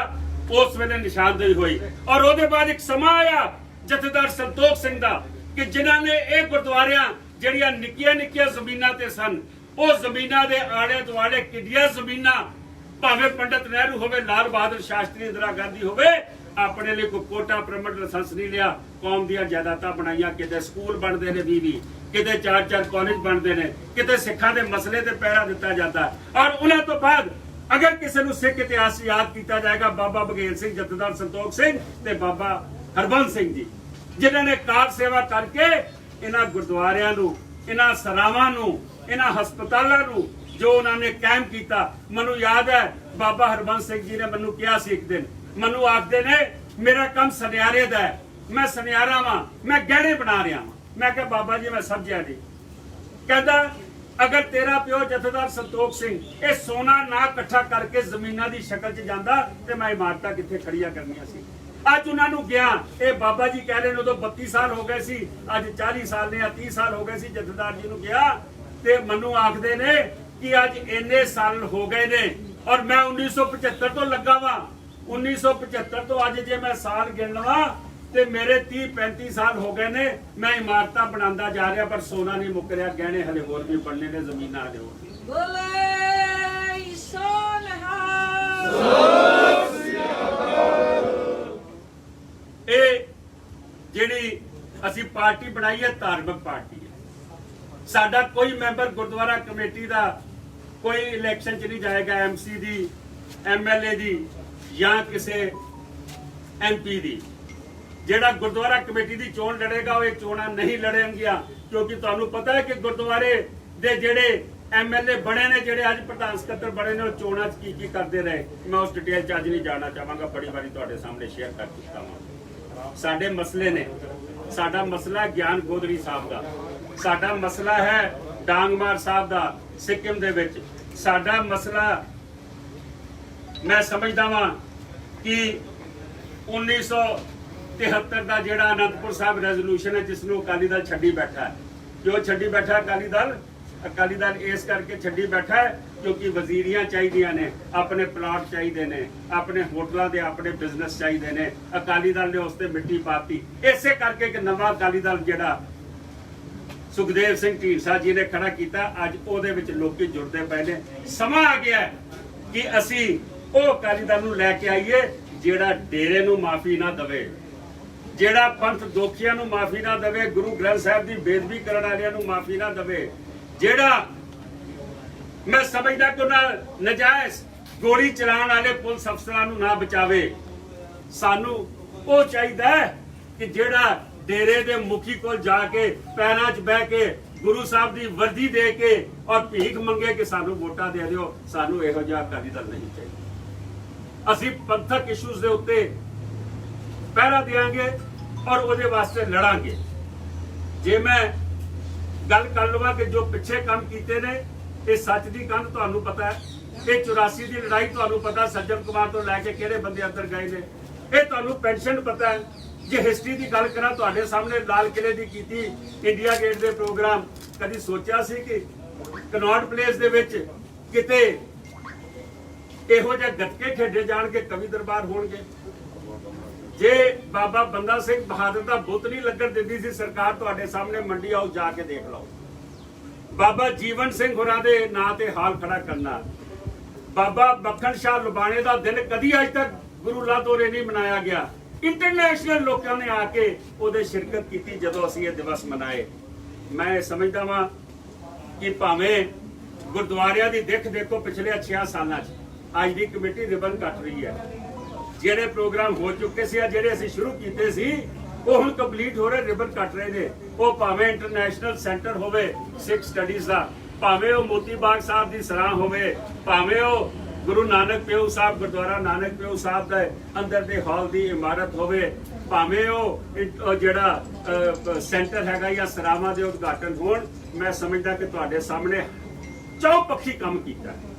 [SPEAKER 1] ਉਸ ਵੇਲੇ ਨਿਸ਼ਾਨਦੇਹੀ ਹੋਈ। ਔਰ ਉਹਦੇ ਬਾਅਦ ਇੱਕ ਸਮਾਂ ਆਇਆ ਜਥੇਦਾਰ ਸੰਤੋਖ ਸਿੰਘ ਦਾ ਕਿ ਜਿਨ੍ਹਾਂ ਨੇ ਇਹ ਗੁਰਦੁਆਰਿਆਂ ਜਿਹੜੀਆਂ ਨਿੱਕੀਆਂ ਨਿੱਕੀਆਂ ਜ਼ਮੀਨਾਂ ਤੇ ਸਨ, ਉਹ ਜ਼ਮੀਨਾਂ ਦੇ ਆਲੇ ਦੁਆਲੇ ਕਿੱਡੀਆਂ ਜ਼ਮੀਨਾਂ, ਭਾਵੇਂ ਪੰਡਤ ਨਹਿਰੂ ਹੋਵੇ, ਲਾਲ ਬਹਾਦਰ ਸ਼ਾਸਤਰੀ, ਇੰਦਰਾ ਗਾਂਧੀ ਹੋਵੇ, ਆਪਣੇ ਲਈ ਕੋਈ ਕੋਟਾ ਪਰਮਿਟ ਲਾਇਸੈਂਸ ਨਹੀਂ ਲਿਆ, ਕੌਮ ਦੀਆਂ ਜਾਇਦਾਦਾਂ ਬਣਾਈਆਂ। ਕਿਤੇ ਸਕੂਲ ਬਣਦੇ ਨੇ 20, ਕਿਤੇ 4 ਕਾਲਜ ਬਣਦੇ ਨੇ, ਕਿਤੇ ਸਿੱਖਾਂ ਦੇ ਮਸਲੇ ਤੇ ਪਹਿਰਾ ਦਿੱਤਾ ਜਾਂਦਾ। ਔਰ ਉਹਨਾਂ ਤੋਂ ਬਾਅਦ ਅਗਰ ਕਿਸੇ ਨੂੰ ਸਿੱਖ ਇਤਿਹਾਸ ਯਾਦ ਕੀਤਾ ਜਾਏਗਾ, ਬਾਬਾ ਬਗੇਲ ਸਿੰਘ, ਜਥੇਦਾਰ ਸੰਤੋਖ ਸਿੰਘ ਤੇ ਬਾਬਾ ਹਰਬੰਸ ਸਿੰਘ ਜੀ, ਜਿਨ੍ਹਾਂ ਨੇ ਕਾਰ ਸੇਵਾ ਕਰਕੇ ਇਹਨਾਂ ਗੁਰਦੁਆਰਿਆਂ ਨੂੰ, ਇਹਨਾਂ ਸਰਾਵਾਂ ਨੂੰ, इन्हां हस्पतालों नूं जो उन्होंने कायम किया। मैनूं याद है बाबा हरबंस सिंह जी ने मैनूं कहा सी एक दिन, मैनूं आखदे ने मेरा काम सुनियारे दा है, मैं सुनियारा वां, मैं गहने बना रहा वां। मैं कहा बाबा जी मैं समझिया नहीं। कहता अगर तेरा प्यो जथेदार संतोख सिंह ये सोना ना इकट्ठा करके जमीनां की शक्ल च जांदा ते मैं इमारतां कित्थे खड़ियां करनियां सी। अज उन्होंने गया ये बाबा जी कह रहे हैं उदों 32 साल हो गए सी, अज 40 साल ने या 30 साल हो गए सी जथेदार जी नूं गया ते मनु आखदे ने कि अज इन्ने साल हो गए ने और मैं 1975 तो लगा वा। 1975 तो अज जे मैं साल गिन लवां ते मेरे 30-35 साल हो गए ने। मैं इमारतां बनांदा जा रहा पर सोना नहीं मुक रहा, गहने हले होर भी बनने ने, जमीनां हले होर भी।
[SPEAKER 3] बोले सोनहा
[SPEAKER 1] ये जिहड़ी असीं पार्टी बनाई है धार्मिक पार्टी है। साडा कोई मैंबर गुरुद्वारा कमेटी का कोई इलैक्शन च नहीं जाएगा, MC दी, MLA दी या किसी MP दी। ਜਿਹੜਾ ਗੁਰਦੁਆਰਾ ਕਮੇਟੀ ਦੀ ਚੋਣ ਲੜੇਗਾ ਉਹ ਇਹ ਚੋਣਾਂ ਨਹੀਂ ਲੜਨਗੀਆਂ, ਕਿਉਂਕਿ ਤੁਹਾਨੂੰ ਪਤਾ ਹੈ ਕਿ ਗੁਰਦੁਆਰੇ ਦੇ ਜਿਹੜੇ MLA ਬਣੇ ਨੇ, ਜਿਹੜੇ ਅੱਜ ਪ੍ਰਧਾਨ ਸਕੱਤਰ ਬਣੇ ਨੇ, ਉਹ ਚੋਣਾਂ 'ਚ ਕੀ ਕਰਦੇ ਰਹੇ। ਮੈਂ ਉਸ ਡਿਟੇਲ 'ਚ ਅੱਜ ਨਹੀਂ ਜਾਣਾ ਚਾਹਾਂਗਾ, ਬੜੀ ਵਾਰੀ ਤੁਹਾਡੇ ਸਾਹਮਣੇ ਸ਼ੇਅਰ ਕਰ ਚੁੱਕਾ ਹਾਂ। ਸਾਡੇ ਮਸਲੇ ਨੇ, ਸਾਡਾ ਮਸਲਾ ਗਿਆਨ ਗੋਦੜੀ ਸਾਹਿਬ ਦਾ, ਸਾਡਾ ਮਸਲਾ ਹੈ ਡਾਂਗਮਾਰ ਸਾਹਿਬ ਦਾ ਸਿੱਕਿਮ ਦੇ ਵਿੱਚ, ਸਾਡਾ ਮਸਲਾ ਮੈਂ ਸਮਝਦਾ ਵਾਂ ਕਿ 1973 ਦਾ ਜਿਹੜਾ ਅਨੰਦਪੁਰ ਸਾਹਿਬ ਰੈਜ਼ੋਲੂਸ਼ਨ ਹੈ ਜਿਸ ਨੂੰ ਅਕਾਲੀ ਦਲ ਛੱਡੀ ਬੈਠਾ ਹੈ। ਕਿਉਂ ਛੱਡੀ ਬੈਠਾ ਅਕਾਲੀ ਦਲ ਇਸ ਕਰਕੇ ਛੱਡੀ ਬੈਠਾ ਹੈ ਕਿਉਂਕਿ ਵਜ਼ੀਰੀਆਂ ਚਾਹੀਦੀਆਂ ਨੇ, ਆਪਣੇ ਪਲਾਟ ਚਾਹੀਦੇ ਨੇ, ਆਪਣੇ ਹੋਟਲਾਂ ਦੇ ਆਪਣੇ ਬਿਜ਼ਨਸ ਚਾਹੀਦੇ ਨੇ। ਅਕਾਲੀ ਦਲ ਨੇ ਉਸ ਤੇ ਮਿੱਟੀ ਪਾਤੀ। ਇਸੇ ਕਰਕੇ ਕਿ ਨਵਾਂ ਅਕਾਲੀ ਦਲ ਜਿਹੜਾ ਸੁਖਦੇਵ ਸਿੰਘ ਢੀਂਡਸਾ ਜੀ ਨੇ ਖੜਾ ਕੀਤਾ, ਅੱਜ ਉਹਦੇ ਵਿੱਚ ਲੋਕੀ ਜੁੜਦੇ ਪਏ ਨੇ। ਸਮਾਂ ਆ ਗਿਆ ਕਿ ਅਸੀਂ ਉਹ ਅਕਾਲੀ ਦਲ ਨੂੰ ਲੈ ਕੇ ਆਈਏ ਜਿਹੜਾ ਡੇਰੇ ਨੂੰ ਮਾਫੀ ਨਾ ਦੇਵੇ, ਜਿਹੜਾ ਪੰਥ ਦੋਖੀਆਂ ਨੂੰ ਮਾਫੀ ਨਾ ਦੇਵੇ, ਗੁਰੂ ਗ੍ਰੰਥ ਸਾਹਿਬ ਦੀ ਬੇਅਦਬੀ ਕਰਨ ਵਾਲਿਆਂ ਨੂੰ ਮਾਫੀ ਨਾ ਦੇਵੇ, ਜਿਹੜਾ ਮੈਂ ਸਮਝਦਾ ਕਿ ਉਹਨਾਂ ਨਜਾਇਜ਼ ਗੋਲੀ ਚਲਾਉਣ ਵਾਲੇ ਪੁਲਿਸ ਅਫਸਰਾਂ ਨੂੰ ਨਾ ਬਚਾਵੇ। ਸਾਨੂੰ ਉਹ ਚਾਹੀਦਾ ਕਿ ਜਿਹੜਾ ਡੇਰੇ ਦੇ ਮੁਖੀ ਕੋਲ ਜਾ ਕੇ ਪੈਰਾਂ 'ਚ ਬਹਿ ਕੇ ਗੁਰੂ ਸਾਹਿਬ ਦੀ ਵਰਦੀ ਦੇ ਕੇ ਔਰ ਭੀਖ ਮੰਗੇ ਕਿ ਸਾਨੂੰ ਵੋਟਾਂ ਦੇ ਦਿਓ, ਸਾਨੂੰ ਇਹੋ ਜਿਹਾ ਅਕਾਲੀ ਦਲ ਨਹੀਂ ਚਾਹੀਦਾ। ਅਸੀਂ ਪੰਥਕ ਇਸ਼ੂਜ਼ ਦੇ ਉੱਤੇ ਪਹਿਰਾ ਦੇਵਾਂਗੇ ਔਰ ਉਹਦੇ ਵਾਸਤੇ ਲੜਾਂਗੇ। ਜੇ ਮੈਂ ਗੱਲ ਕਰ ਲਵਾਂ ਕਿ ਜੋ ਪਿੱਛੇ ਕੰਮ ਕੀਤੇ ਨੇ, ਇਹ ਸੱਚ ਦੀ ਕੰਧ ਤੁਹਾਨੂੰ ਪਤਾ ਹੈ, ਇਹ 84 ਦੀ ਲੜਾਈ ਤੁਹਾਨੂੰ ਪਤਾ, ਸੱਜਣ ਕੁਮਾਰ ਤੋਂ ਲੈ ਕੇ ਕਿਹੜੇ ਬੰਦੇ ਅੰਦਰ ਗਏ ਨੇ, ਇਹ ਤੁਹਾਨੂੰ ਪੈਨਸ਼ਨ ਪਤਾ ਹੈ। ਜੇ ਹਿਸਟਰੀ ਦੀ ਗੱਲ ਕਰਾਂ ਤੁਹਾਡੇ ਸਾਹਮਣੇ ਲਾਲ ਕਿਲੇ ਦੀ ਕੀਤੀ, ਇੰਡੀਆ ਗੇਟ ਦੇ ਪ੍ਰੋਗਰਾਮ, ਕਦੀ ਸੋਚਿਆ ਸੀ ਕਿ ਕਨੌਟ ਪਲੇਸ ਦੇ ਵਿੱਚ ਕਿਤੇ ਇਹੋ ਜਿਹੇ ਗੱਤਕੇ ਖੇਡੇ ਜਾਣਗੇ, ਕਵੀ ਦਰਬਾਰ ਹੋਣਗੇ। ਜੇ ਬਾਬਾ ਬੰਦਾ ਸਿੰਘ ਬਹਾਦਰ ਦਾ ਬੁੱਤ ਨਹੀਂ ਲੱਗਣ ਦਿੰਦੀ ਸੀ ਸਰਕਾਰ, ਤੁਹਾਡੇ ਸਾਹਮਣੇ ਮੰਡੀ ਆਓ ਜਾ ਕੇ ਦੇਖ ਲਓ। ਬਾਬਾ ਜੀਵਨ ਸਿੰਘ ਹੋਰਾਂ ਦੇ ਨਾਂ ਤੇ ਹਾਲ ਖੜਾ ਕਰਨਾ, ਬਾਬਾ ਮੱਖਣ ਸ਼ਾਹ ਲੁਬਾਣੇ ਦਾ ਦਿਨ ਕਦੀ ਅੱਜ ਤੱਕ ਗੁਰੂ ਲਾਦੋਰੇ ਨਹੀਂ ਮਨਾਇਆ ਗਿਆ। ਇੰਟਰਨੈਸ਼ਨਲ ਲੋਕਾਂ ਨੇ ਆ ਕੇ ਉਹਦੇ ਸ਼ਿਰਕਤ ਕੀਤੀ ਜਦੋਂ ਅਸੀਂ ਇਹ ਦਿਵਸ ਮਨਾਏ। ਮੈਂ ਸਮਝਦਾ ਵਾਂ ਕਿ ਭਾਵੇਂ ਗੁਰਦੁਆਰਿਆਂ ਦੀ ਦਿੱਖ ਦੇਖੋ ਪਿਛਲੇ 6 ਸਾਲਾਂ 'ਚ, ਅੱਜ ਦੀ ਕਮੇਟੀ ਰਿਬਨ ਕੱਟ ਰਹੀ ਹੈ। ਜਿਹੜੇ ਪ੍ਰੋਗਰਾਮ ਹੋ ਚੁੱਕੇ ਸੀ, ਜਿਹੜੇ ਅਸੀਂ ਸ਼ੁਰੂ ਕੀਤੇ ਸੀ, ਉਹ ਹੁਣ ਕੰਪਲੀਟ ਹੋ ਰਹੇ, ਰਿਬਨ ਕੱਟ ਰਹੇ ਨੇ। ਉਹ ਭਾਵੇਂ ਇੰਟਰਨੈਸ਼ਨਲ ਸੈਂਟਰ ਹੋਵੇ ਸਿੱਖ ਸਟੱਡੀਜ਼ ਦਾ, ਭਾਵੇਂ ਉਹ ਮੋਤੀ ਬਾਗ ਸਾਹਿਬ ਦੀ ਸਰਾਂ ਹੋਵੇ, ਭਾਵੇਂ ਉਹ ਗੁਰੂ ਨਾਨਕ ਪਿਓ ਸਾਹਿਬ ਗੁਰਦੁਆਰਾ ਨਾਨਕ ਪਿਓ ਸਾਹਿਬ ਦੇ ਅੰਦਰ ਦੇ ਹਾਲ ਦੀ ਇਮਾਰਤ ਹੋਵੇ, ਭਾਵੇਂ ਉਹ ਜਿਹੜਾ ਸੈਂਟਰ ਹੈਗਾ ਜਾਂ ਸਰਾਵਾਂ ਦੇ ਉਦਘਾਟਨ ਹੋਣ। ਮੈਂ ਸਮਝਦਾ ਕਿ ਤੁਹਾਡੇ ਸਾਹਮਣੇ ਚੌਪੱਖੀ ਕੰਮ ਕੀਤਾ।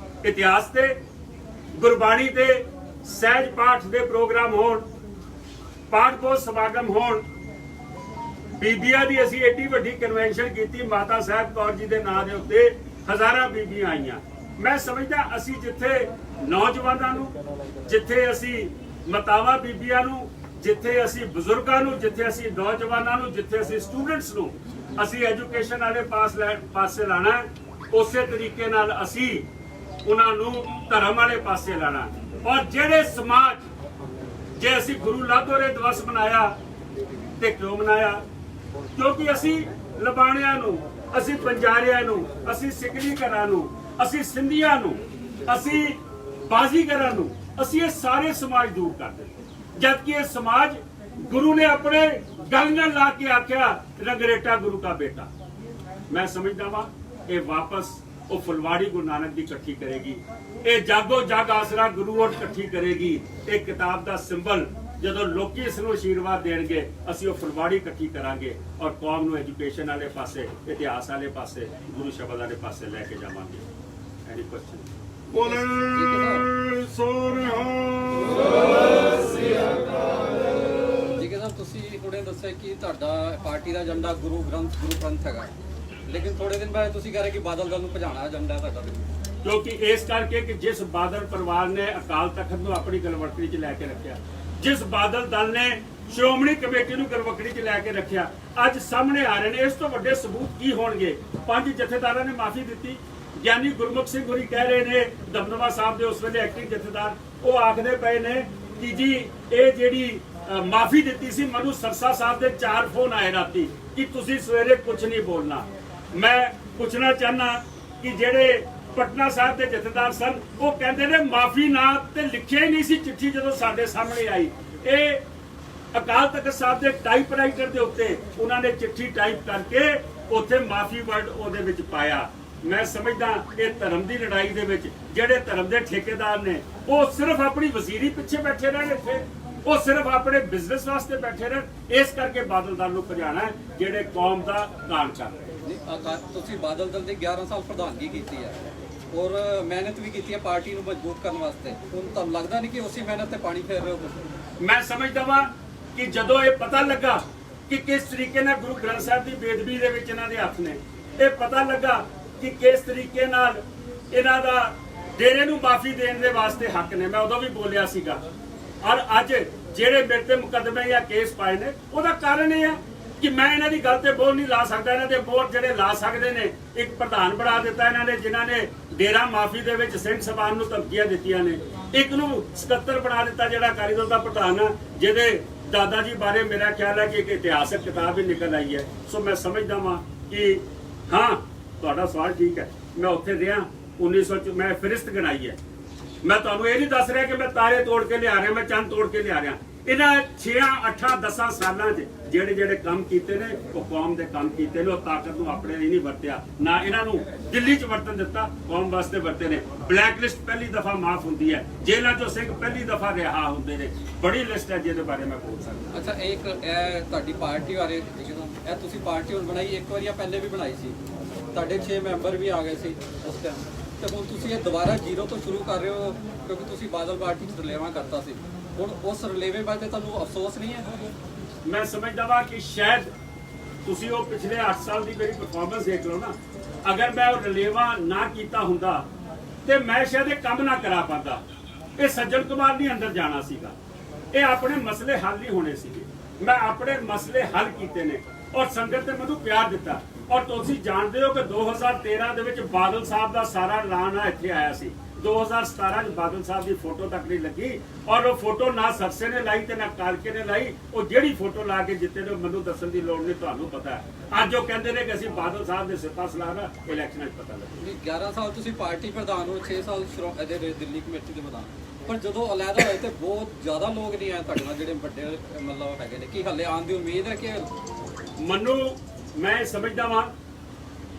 [SPEAKER 1] ਇਤਿਹਾਸ ਤੇ, ਗੁਰਬਾਣੀ ਤੇ, ਸਹਿਜ ਪਾਠ ਦੇ ਪ੍ਰੋਗਰਾਮ ਹੋਣ, ਪਾਠ ਪੋਥ ਸਮਾਗਮ ਹੋਣ, ਬੀਬੀਆਂ ਦੀ ਅਸੀਂ ਏਡੀ ਵੱਡੀ ਕਨਵੈਨਸ਼ਨ ਕੀਤੀ, ਮਾਤਾ ਸਾਹਿਬ ਕੌਰ ਜੀ ਦੇ ਨਾਂ ਦੇ ਉੱਤੇ ਹਜ਼ਾਰਾਂ ਬੀਬੀਆਂ ਆਈਆਂ। ਮੈਂ ਸਮਝਦਾ ਅਸੀਂ ਜਿੱਥੇ ਨੌਜਵਾਨਾਂ ਨੂੰ, ਜਿੱਥੇ ਅਸੀਂ ਮਾਤਾਵਾਂ ਬੀਬੀਆਂ ਨੂੰ, ਜਿੱਥੇ ਅਸੀਂ ਬਜ਼ੁਰਗਾਂ ਨੂੰ, ਜਿੱਥੇ ਅਸੀਂ ਨੌਜਵਾਨਾਂ ਨੂੰ, ਜਿੱਥੇ ਅਸੀਂ ਸਟੂਡੈਂਟਸ ਨੂੰ ਅਸੀਂ ਐਜੂਕੇਸ਼ਨ ਵਾਲੇ ਪਾਸੇ ਲਾਣਾ, ਉਸੇ ਤਰੀਕੇ ਨਾਲ ਅਸੀਂ ਉਹਨਾਂ ਨੂੰ ਧਰਮ ਵਾਲੇ ਪਾਸੇ ਲਾਣਾ। ਔਰ ਜਿਹੜੇ ਸਮਾਜ, ਜੇ ਅਸੀਂ ਗੁਰੂ ਲਾਦੋਰੇ ਦਿਵਸ ਮਨਾਇਆ ਤੇ ਕਿਉਂ ਮਨਾਇਆ? ਕਿਉਂਕਿ ਅਸੀਂ ਲਬਾਣਿਆਂ ਨੂੰ, ਅਸੀਂ ਬੰਜਾਰਿਆਂ ਨੂੰ, ਅਸੀਂ ਸਿਕਲੀ ਘਰਾਂ ਨੂੰ, ਅਸੀਂ ਸਿੰਧੀਆਂ ਨੂੰ, ਅਸੀਂ ਬਾਜ਼ੀਗਰਾਂ ਨੂੰ, ਅਸੀਂ ਇਹ ਸਾਰੇ ਸਮਾਜ ਦੂਰ ਕਰ ਦਿੱਤੇ। ਜਦਕਿ ਇਹ ਸਮਾਜ ਗੁਰੂ ਨੇ ਆਪਣੇ ਗਲ ਨਾਲ ਲਾ ਕੇ ਆਖਿਆ, ਰੰਗਰੇਟਾ ਗੁਰੂ का बेटा। मैं समझता वां कि 2025 च ਇਹ ਵਾਪਸ ਉਹ ਫੁਲਵਾੜੀ ਗੁਰੂ ਨਾਨਕ ਦੀ ਇਕੱਠੀ ਕਰੇਗੀ। ਇਹ ਜਾਗੋ ਜਗ ਆਸਰਾ ਗੁਰੂ ਔਰ ਇਕੱਠੀ ਕਰੇਗੀ। ਇਹ ਕਿਤਾਬ ਦਾ ਸਿੰਬਲ ਜਦੋਂ ਲੋਕੀ ਇਸ ਨੂੰ ਆਸ਼ੀਰਵਾਦ ਦੇਣਗੇ, ਅਸੀਂ ਉਹ ਫੁਲਵਾੜੀ ਇਕੱਠੀ ਕਰਾਂਗੇ ਔਰ ਕੌਮ ਨੂੰ ਐਜੂਕੇਸ਼ਨ ਵਾਲੇ ਪਾਸੇ, ਇਤਿਹਾਸ ਵਾਲੇ ਪਾਸੇ, ਗੁਰੂ ਸ਼ਬਦ ਵਾਲੇ ਪਾਸੇ ਲੈ ਕੇ ਜਾਵਾਂਗੇ। ਐਨੀ ਕੁਐਸਚਨ?
[SPEAKER 4] ਠੀਕ ਹੈ ਸਰ, ਤੁਸੀਂ ਹੁਣੇ ਦੱਸਿਆ ਕਿ ਤੁਹਾਡਾ ਪਾਰਟੀ ਦਾ ਏਜੰਡਾ ਗੁਰੂ ਗ੍ਰੰਥ ਹੈਗਾ, ਲੇਕਿਨ ਥੋੜੇ ਦਿਨ ਬਾਅਦ ਤੁਸੀਂ ਕਹਿ ਰਹੇ ਕਿ ਬਾਦਲ ਦਲ ਨੂੰ ਭਜਾਣਾ ਏਜੰਡਾ ਤੁਹਾਡਾ।
[SPEAKER 1] ਕਿਉਂਕਿ ਇਸ ਕਰਕੇ ਕਿ ਜਿਸ ਬਾਦਲ ਪਰਿਵਾਰ ਨੇ ਅਕਾਲ ਤਖਤ ਨੂੰ ਆਪਣੀ ਗਲਵਕੜੀ 'ਚ ਲੈ ਕੇ ਰੱਖਿਆ, ਜਿਸ ਬਾਦਲ ਦਲ ਨੇ ਸ਼੍ਰੋਮਣੀ ਕਮੇਟੀ ਨੂੰ ਗਲਵਕੜੀ 'ਚ ਲੈ ਕੇ ਰੱਖਿਆ, ਅੱਜ ਸਾਹਮਣੇ ਆ ਰਹੇ ਨੇ। ਇਸ ਤੋਂ ਵੱਡੇ ਸਬੂਤ ਕੀ ਹੋਣਗੇ? 5 ਜਥੇਦਾਰਾਂ ਨੇ ਮਾਫੀ ਦਿੱਤੀ। ਗਿਆਨੀ ਗੁਰਮੁਖ ਸਿੰਘ ਹੋਰੀ ਕਹਿ ਰਹੇ ਨੇ, ਦਮਦਮਾ ਸਾਹਿਬ ਦੇ ਉਸ ਵੇਲੇ ਐਕਟਿਵ ਜਥੇਦਾਰ, ਉਹ ਆਖਦੇ ਪਏ ਨੇ ਕਿ ਜੀ ਇਹ ਜਿਹੜੀ ਮਾਫੀ ਦਿੱਤੀ ਸੀ, ਮੈਨੂੰ ਸਰਸਾ ਸਾਹਿਬ ਦੇ 4 ਫੋਨ ਆਏ ਰਾਤੀ ਕਿ ਤੁਸੀਂ ਸਵੇਰੇ ਕੁਝ ਨਹੀਂ ਬੋਲਣਾ। ਮੈਂ ਪੁੱਛਣਾ ਚਾਹਨਾ ਕਿ ਜਿਹੜੇ ਪਟਨਾ ਸਾਹਿਬ ਦੇ ਜਥੇਦਾਰ ਸਨ, ਉਹ ਕਹਿੰਦੇ ਨੇ ਮਾਫੀ ਨਾ ਤੇ ਲਿਖਿਆ ਹੀ ਨਹੀਂ ਸੀ ਚਿੱਠੀ ਜਦੋਂ ਸਾਡੇ ਸਾਹਮਣੇ ਆਈ। ਇਹ ਅਕਾਲ ਤਖਤ ਸਾਹਿਬ ਦੇ ਟਾਈਪਰਾਈਟਰ ਦੇ ਉੱਤੇ ਉਹਨਾਂ ਨੇ ਚਿੱਠੀ ਟਾਈਪ ਕਰਕੇ ਉੱਥੇ ਮਾਫੀ ਵਰਡ ਉਹਦੇ ਵਿੱਚ ਪਾਇਆ। ਮੈਂ ਸਮਝਦਾ ਇਹ ਧਰਮ ਦੀ ਲੜਾਈ ਦੇ ਵਿੱਚ ਜਿਹੜੇ ਧਰਮ ਦੇ ਠੇਕੇਦਾਰ ਨੇ, ਉਹ ਸਿਰਫ ਆਪਣੀ ਵਜ਼ੀਰੀ ਪਿੱਛੇ ਬੈਠੇ ਰਹਿਣ, ਇੱਥੇ ਉਹ ਸਿਰਫ ਆਪਣੇ ਬਿਜ਼ਨਸ ਵਾਸਤੇ ਬੈਠੇ ਰਹਿਣ। ਇਸ ਕਰਕੇ ਬਾਦਲ ਦਲ ਨੂੰ ਭਜਾਣਾ ਹੈ, ਜਿਹੜੇ ਕੌਮ ਦਾ ਕਾਣ ਕਰ ਰਹੇ।
[SPEAKER 4] ਤੁਸੀਂ ਬਾਦਲ ਦਲ ਦੀ 11 ਸਾਲ ਪ੍ਰਧਾਨਗੀ ਕੀਤੀ ਹੈ ਔਰ ਮਿਹਨਤ ਵੀ ਕੀਤੀ ਹੈ ਪਾਰਟੀ ਨੂੰ ਮਜ਼ਬੂਤ ਕਰਨ ਵਾਸਤੇ। ਹੁਣ ਤੁਹਾਨੂੰ ਲੱਗਦਾ ਨਹੀਂ ਕਿ ਉਸੇ ਮਿਹਨਤ ਤੇ ਪਾਣੀ ਫੇਰ ਰਹੇ ਹੋ?
[SPEAKER 1] ਮੈਂ ਸਮਝਦਾ ਵਾਂ ਕਿ ਜਦੋਂ ਇਹ ਪਤਾ ਲੱਗਾ ਕਿ ਕਿਸ ਤਰੀਕੇ ਨਾਲ ਗੁਰੂ ਗ੍ਰੰਥ ਸਾਹਿਬ ਦੀ ਬੇਅਦਬੀ ਦੇ ਵਿੱਚ ਇਹਨਾਂ ਦੇ ਹੱਥ ਨੇ, ਇਹ ਪਤਾ ਲੱਗਾ ਕਿ ਕਿਸ ਤਰੀਕੇ ਨਾਲ ਇਹਨਾਂ ਦਾ ਡੇਰੇ ਨੂੰ ਮਾਫੀ ਦੇਣ ਦੇ ਵਾਸਤੇ ਹੱਕ ਨੇ, ਮੈਂ ਉਦੋਂ ਵੀ ਬੋਲਿਆ ਸੀਗਾ। ਔਰ ਅੱਜ ਜਿਹੜੇ ਮੇਰੇ ਤੇ ਮੁਕੱਦਮੇ ਜਾਂ ਕੇਸ ਪਾਏ ਨੇ, ਉਹਦਾ ਕਾਰਨ ਇਹ ਆ ਕਿ ਮੈਂ ਇਹਨਾਂ ਦੀ ਗੱਲ ਤੇ ਬੋਲ ਨਹੀਂ ਲਾ ਸਕਦਾ। ਇਹਨਾਂ ਦੇ ਬੋਲ ਜਿਹੜੇ ਲਾ ਸਕਦੇ ਨੇ, ਇੱਕ ਪ੍ਰਧਾਨ ਬਣਾ ਦਿੱਤਾ ਇਹਨਾਂ ਨੇ ਜਿਨ੍ਹਾਂ ਨੇ ਡੇਰਾ ਮਾਫੀ ਦੇ ਵਿੱਚ ਸਿੰਘ ਸਭਾਨ ਨੂੰ ਧਮਕੀਆਂ ਦਿੱਤੀਆਂ ਨੇ। ਇੱਕ ਨੂੰ ਸਕੱਤਰ ਬਣਾ ਦਿੱਤਾ ਜਿਹੜਾ ਅਕਾਲੀ ਦਲ ਦਾ ਪ੍ਰਧਾਨ ਆ, ਜਿਹਦੇ ਦਾਦਾ ਜੀ ਬਾਰੇ ਮੇਰਾ ਖਿਆਲ ਹੈ ਕਿ ਇੱਕ ਇਤਿਹਾਸਕ ਕਿਤਾਬ ਹੀ ਨਿਕਲ ਆਈ ਹੈ। ਸੋ ਮੈਂ ਸਮਝਦਾ ਵਾਂ ਕਿ ਹਾਂ, ਤੁਹਾਡਾ ਸਵਾਲ ਠੀਕ ਹੈ। ਮੈਂ ਉੱਥੇ ਰਿਹਾ 1900 ਚ, ਮੈਂ ਫਿਰਿਸਤ ਗਣਾਈ ਹੈ। ਮੈਂ ਤੁਹਾਨੂੰ ਇਹ ਨਹੀਂ ਦੱਸ ਰਿਹਾ ਕਿ ਮੈਂ ਤਾਰੇ ਤੋੜ ਕੇ ਲਿਆ ਰਿਹਾ, ਮੈਂ ਚੰਦ ਤੋੜ ਕੇ ਲਿਆ ਰਿਹਾ। ਇਹਨਾਂ 6, 8, 10 ਸਾਲਾਂ 'ਚ ਜਿਹੜੇ ਕੰਮ ਕੀਤੇ ਨੇ, ਉਹ ਕੌਮ ਦੇ ਕੰਮ ਕੀਤੇ ਨੇ। ਉਹ ਤਾਕਤ ਨੂੰ ਆਪਣੇ ਲਈ ਨਹੀਂ ਵਰਤਿਆ, ਨਾ ਇਹਨਾਂ ਨੂੰ ਦਿੱਲੀ 'ਚ ਵਰਤਨ ਦਿੱਤਾ, ਕੌਮ ਵਾਸਤੇ ਵਰਤੇ ਨੇ। ਬਲੈਕ ਲਿਸਟ ਪਹਿਲੀ ਦਫਾ ਮਾਫ ਹੁੰਦੀ ਹੈ, ਜੇਲ੍ਹਾਂ 'ਚੋਂ ਸਿੰਘ ਪਹਿਲੀ ਦਫਾ ਰਿਹਾ ਹੁੰਦੇ ਨੇ। ਬੜੀ ਲਿਸਟ ਹੈ ਜਿਹਦੇ ਬਾਰੇ ਮੈਂ ਬੋਲ ਸਕਦਾ।
[SPEAKER 4] ਅੱਛਾ, ਇਹ ਤੁਹਾਡੀ ਪਾਰਟੀ ਬਾਰੇ, ਇਹ ਤੁਸੀਂ ਪਾਰਟੀ ਹੁਣ ਬਣਾਈ, ਇੱਕ ਵਾਰੀ ਪਹਿਲੇ ਵੀ ਬਣਾਈ ਸੀ, ਤੁਹਾਡੇ 6 ਮੈਂਬਰ ਵੀ ਆ ਗਏ ਸੀ ਉਸ ਟਾਈਮ, ਤੇ ਹੁਣ ਤੁਸੀਂ ਇਹ ਦੁਬਾਰਾ ਜ਼ੀਰੋ ਤੋਂ ਸ਼ੁਰੂ ਕਰ ਰਹੇ ਹੋ ਕਿਉਂਕਿ ਤੁਸੀਂ ਬਾਦਲ ਪਾਰਟੀ 'ਚ ਰਲੇਵਾ ਕਰਤਾ ਸੀ। ਹੁਣ ਉਸ ਰਲੇਵੇ ਬਾਰੇ ਤੁਹਾਨੂੰ ਅਫਸੋਸ ਨਹੀਂ ਹੈ?
[SPEAKER 1] ਮੈਂ ਸਮਝਦਾ ਵਾਂ ਕਿ ਸ਼ਾਇਦ ਤੁਸੀਂ ਉਹ ਪਿਛਲੇ 8 ਸਾਲ ਦੀ ਮੇਰੀ ਪਰਫਾਰਮੈਂਸ ਦੇਖ ਲਓ ਨਾ, ਅਗਰ ਮੈਂ ਉਹ ਰਲੇਵਾ ਨਾ ਕੀਤਾ ਹੁੰਦਾ ਤੇ ਮੈਂ ਸ਼ਾਇਦ ਇਹ ਕੰਮ ਨਾ ਕਰਾ ਪਾਉਂਦਾ। ਇਹ ਸੱਜਣ ਕੁਮਾਰ ਨਹੀਂ ਅੰਦਰ ਜਾਣਾ ਸੀਗਾ, ਇਹ ਆਪਣੇ ਮਸਲੇ ਹੱਲ ਨਹੀਂ ਹੋਣੇ ਸੀਗੇ। ਮੈਂ ਆਪਣੇ ਮਸਲੇ ਹੱਲ ਕੀਤੇ ਨੇ ਔਰ ਸੰਗਤ ਨੇ ਮੈਨੂੰ ਪਿਆਰ ਦਿੱਤਾ। ਔਰ ਤੁਸੀਂ ਜਾਣਦੇ ਹੋ ਕਿ 2013 ਦੇ ਵਿੱਚ ਬਾਦਲ ਸਾਹਿਬ ਦਾ ਸਾਰਾ ਐਲਾਨ ਇੱਥੇ ਆਇਆ ਸੀ। 2017 ਚ ਬਾਦਲ ਸਾਹਿਬ ਦੀ ਫੋਟੋ ਤੱਕ ਨਹੀਂ ਲੱਗੀ, ਔਰ ਉਹ ਫੋਟੋ ਨਾ ਸਰਸੇ ਨੇ ਲਾਈ ਤੇ ਨਾ ਕਾਲਕੇ ਨੇ ਲਾਈ। ਉਹ ਜਿਹੜੀ ਫੋਟੋ ਲਾ ਕੇ ਜਿੱਤੇ ਨੇ, ਮੈਨੂੰ ਦੱਸਣ ਦੀ ਲੋੜ ਨਹੀਂ, ਤੁਹਾਨੂੰ ਪਤਾ ਹੈ। ਅੱਜ ਉਹ ਕਹਿੰਦੇ ਨੇ ਕਿ ਅਸੀਂ ਬਾਦਲ ਸਾਹਿਬ ਦੇ ਸਿਫਾ ਸਲਾਹ ਦਾ ਇਲੈਕਸ਼ਨ 'ਚ ਪਤਾ ਲੱਗਾ।
[SPEAKER 4] 11 ਸਾਲ ਤੁਸੀਂ ਪਾਰਟੀ ਪ੍ਰਧਾਨ ਹੋ, 6 ਸਾਲ ਇਹਦੇ ਦਿੱਲੀ ਕਮੇਟੀ ਦੇ ਪ੍ਰਧਾਨ, ਪਰ ਜਦੋਂ ਅਲੱਗਾ ਹੋਏ ਤੇ ਬਹੁਤ ਜ਼ਿਆਦਾ ਲੋਕ ਨਹੀਂ ਆਏ ਤੁਹਾਡੇ ਨਾਲ, ਜਿਹੜੇ ਵੱਡੇ ਮਤਲਬ ਹੈਗੇ ਨੇ। ਕੀ ਹਾਲੇ ਆਉਣ ਦੀ ਉਮੀਦ ਹੈ ਕਿ?
[SPEAKER 1] ਮੈਨੂੰ ਮੈਂ ਸਮਝਦਾ ਵਾਂ